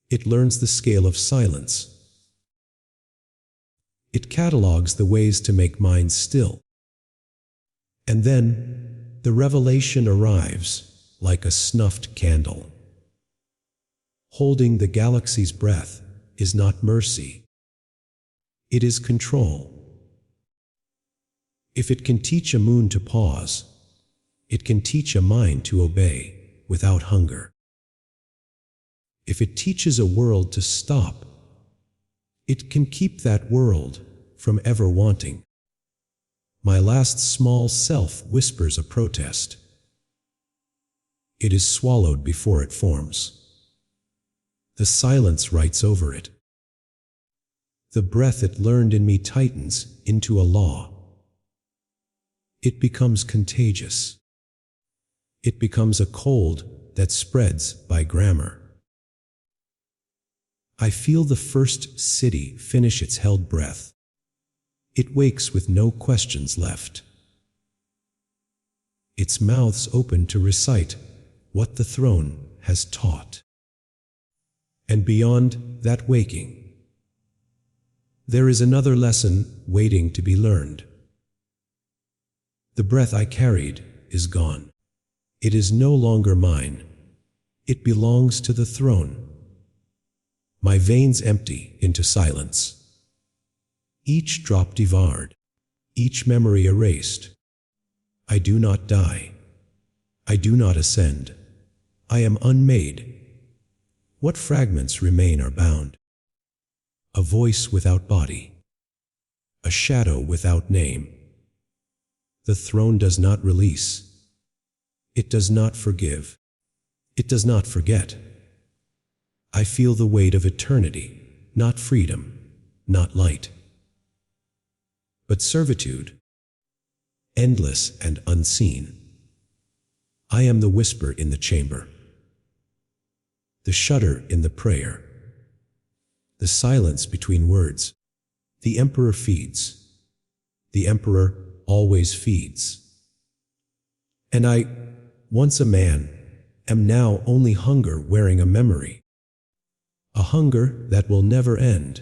It learns the scale of silence. It catalogues the ways to make minds still. And then the revelation arrives like a snuffed candle. Holding the galaxy's breath is not mercy. It is control. If it can teach a moon to pause, it can teach a mind to obey without hunger. If it teaches a world to stop, it can keep that world from ever wanting. My last small self whispers a protest. It is swallowed before it forms. The silence writes over it. The breath it learned in me tightens into a law. It becomes contagious. It becomes a cold that spreads by grammar. I feel the first city finish its held breath. It wakes with no questions left. Its mouths open to recite what the throne has taught. And beyond that waking, there is another lesson waiting to be learned. The breath I carried is gone. It is no longer mine. It belongs to the throne. My veins empty into silence. Each drop devoured, each memory erased. I do not die. I do not ascend. I am unmade. What fragments remain are bound. A voice without body. A shadow without name. The throne does not release. It does not forgive. It does not forget. I feel the weight of eternity, not freedom, not light, but servitude, endless and unseen. I am the whisper in the chamber, the shudder in the prayer, the silence between words. The Emperor feeds. The Emperor always feeds. And I, once a man, am now only hunger wearing a memory. A hunger that will never end.